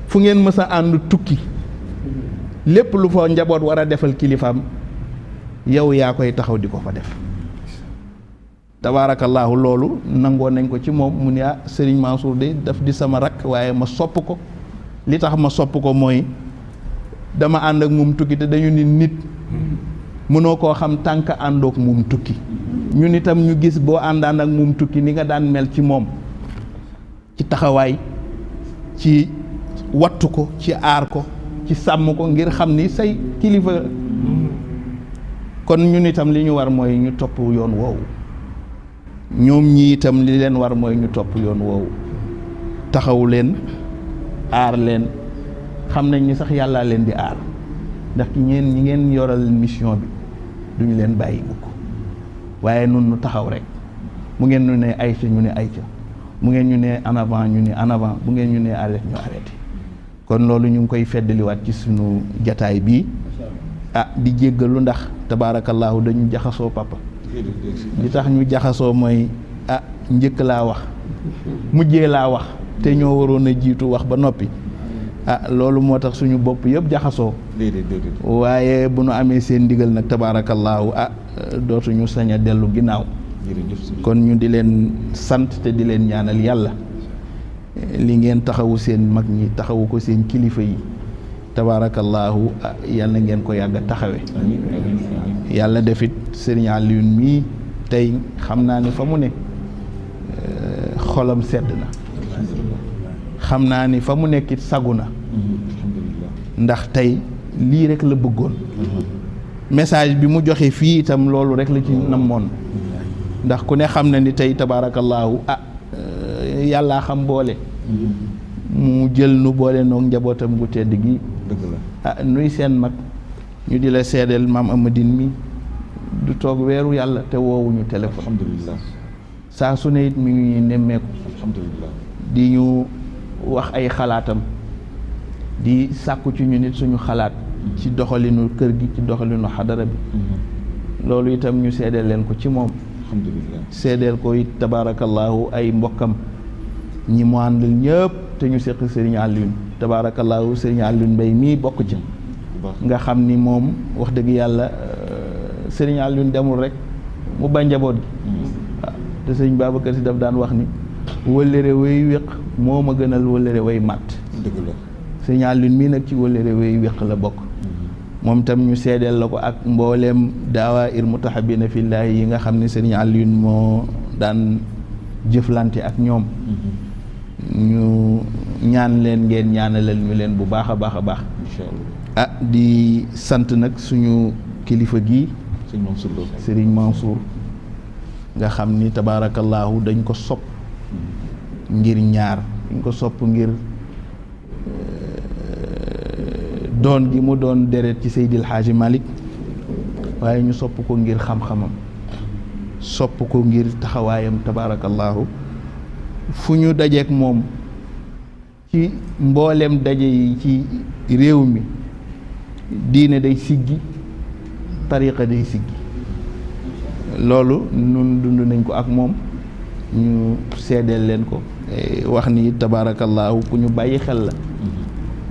fu ngeen mës a ànd tukki lépp lu fa njaboot war a defal kilifaam yow yaa koy taxaw di ko fa def tabaarakallaahu loolu nangoo nañ ko ci moom mu ne Serigne Mansour de daf di sama rakk waaye ma sopp ko li tax ma sopp ko mooy dama ànd ak moom tukki te dañu ni nit mënoo koo xam tànk àndook moom tukki ñun itam ñu gis boo àndaan ak moom tukki ni nga daan mel ci moom ci taxawaay ci wattu ko ci aar ko ci sàmm ko ngir xam ni say kilifa kon ñun itam li ñu war mooy ñu topp yoon woowu ñoom ñi itam li leen war mooy ñu topp yoon woowu taxawu leen aar leen xam nañ ni sax yàllaa leen di aar ndax ñi ngeen yoral mission bi duñu leen bàyyi mukk waaye nun nu taxaw rek mu ngeen ñu ne ayca ñu ne ayca mu ngeen ñu ne en avant ñu ne en avant bu ngeen ñu ne arrêté ñu arrêté kon loolu ñu ngi koy feddaliwaat ci sunu jataay bii di jéggalu ndax tabaarakallaahu dañu jaxasoo papa li tax ñu jaxasoo mooy njëkk laa wax mujjee laa wax te ñoo waroon a jiitu wax ba noppi loolu moo tax suñu bopp yëpp jaxasoo waaye bu nu amee seen ndigal nag tabaarakallaahu dootuñu sañ a dellu ginnaaw kon ñu di leen sant te di leen ñaanal yàlla li ngeen taxawu seen mag ñi taxawu ko seen kilifa yi tabaarakallaahu yàlla ngeen ko yàgg a taxawe yàlla defit Sëriñ Alioune mii tey xam naa ne fa mu ne xolam sedd na xam naa ni fa mu nekkit sagu na ndax tey lii rek la bëggoon message bi mu joxe fii itam loolu rek la ci namoon ndax ku ne xam na ni tey tabaarakallaahu yàllaa xam boole mu jël nu boole noog njabootam gu tedd gi nuy seen mag ñu di la seedeel maam Amadine mi du toog weeru yàlla te woowuñu téléphone alhamdulillah saa su ne it mi ngi nemmeeku alhamdulillah di ñu wax ay xalaatam di sàkku ci ñu nit suñu xalaat ci doxalinu kër gi ci doxalinu xadara bi loolu itam ñu seedeel leen ko ci moom alhamdulillah seedeel ko it tabaarakallaahu ay mbokkam ñi mu àndal ñëpp te ñu seq Serigne Alioune tabaarakallaahu Serigne Alioune Mbaye mii bokk ci nga xam ni moom wax dëgg yàlla Serigne Alioune demul rek mu ba njaboot gi waaw te Serigne Babacar Sy daf daan wax ni wëllëre way wéq moo ma gënal wëllëre way màtt dëgg la Serigne Alioune mii nag ci wëllëre way wéq la bokk moom tam ñu seedeel la ko ak mbooleem daawaa mutahabina fillaahi yi nga xam ne Serigne Alioune moo daan jëflante ak ñoom ñu ñaan leen ngeen ñaanalal ñu leen bu baax a baax a baax incha allah di sant nag suñu kilifa gi Serigne Mansour nga xam ni tabaarakallaahu dañ ko sopp ngir ñaar dañ ko sopp ngir doon gi mu doon deret ci Seydil Hadji Malick waaye ñu sopp ko ngir xam-xamam sopp ko ngir taxawaayam tabaarakallaahu fu ñu dajeek moom ci mboolem daje yi ci réew mi diine day siggi tariqa day siggi loolu nun dund nañ ko ak moom ñu seedeel leen ko wax ni tabaarakallaahu ku ñu bàyyi xel la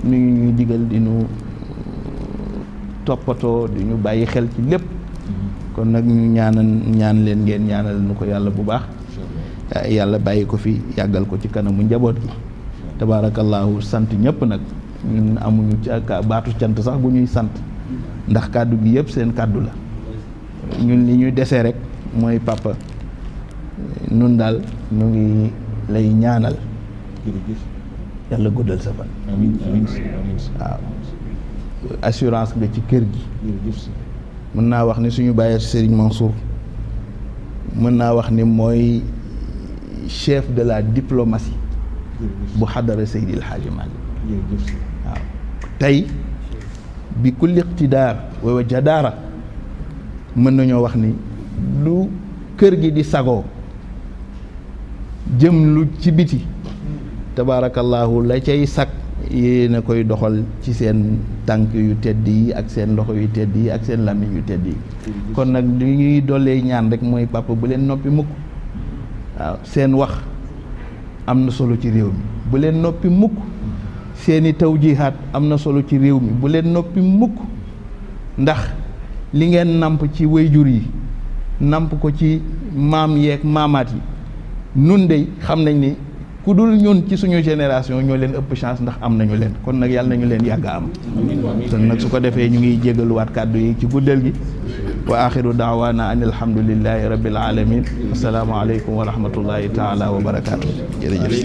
nu ñuy digal di ñu toppatoo di ñu bàyyi xel ci lépp kon nag ñu ñaan leen ngeen ñaanal nu ko yàlla bu baax yàlla bàyyi ko fi yàggal ko ci kanamu njaboot gi tabaarakallaahu sant ñëpp nag ñun amuñu baatu cant sax bu ñuy sant ndax kàddu gi yëpp seen kàddu la ñun li ñuy dese rek mooy papa nun daal ñu ngi lay ñaanal yàlla guddal sa fan waaw assurance nga ci kër gi mën naa wax ni suñu bàyyee Serigne Mansour mën naa wax ni mooy chef de la diplomatie bu xadara Seydil Hadji Malick waaw tey bi kulli iqtidaar wa jadaara mën nañoo wax ni lu kër gi di sagoo jëm lu ci biti tabaarakallaahu la cay sag yéen a koy doxal ci seen tànk yu tedd yi ak seen loxo yu tedd yi ak seen làmmiñ yu tedd yi kon nag li ñuy dollee ñaan rek mooy papa bu leen noppi mukk waaw seen wax am na solo ci réew mi bu leen noppi mukk seeni tawjihaat am na solo ci réew mi bu leen noppi mukk ndax li ngeen namp ci wayjur yi namp ko ci maam yeeg maamaat yi nun de xam nañ ni ku dul ñun ci suñu génération ñoo leen ëpp chance ndax am nañu leen kon nag yàlla nañu leen yàgg am kon nag su ko defee ñu ngi jégaluwaat kàddu yi ci guddal gi wa axiru daawaana an alhamdulillahi rabbil alamin assalaamu aleykum wa rahmatullahi taala wa barakaatu jërëjëf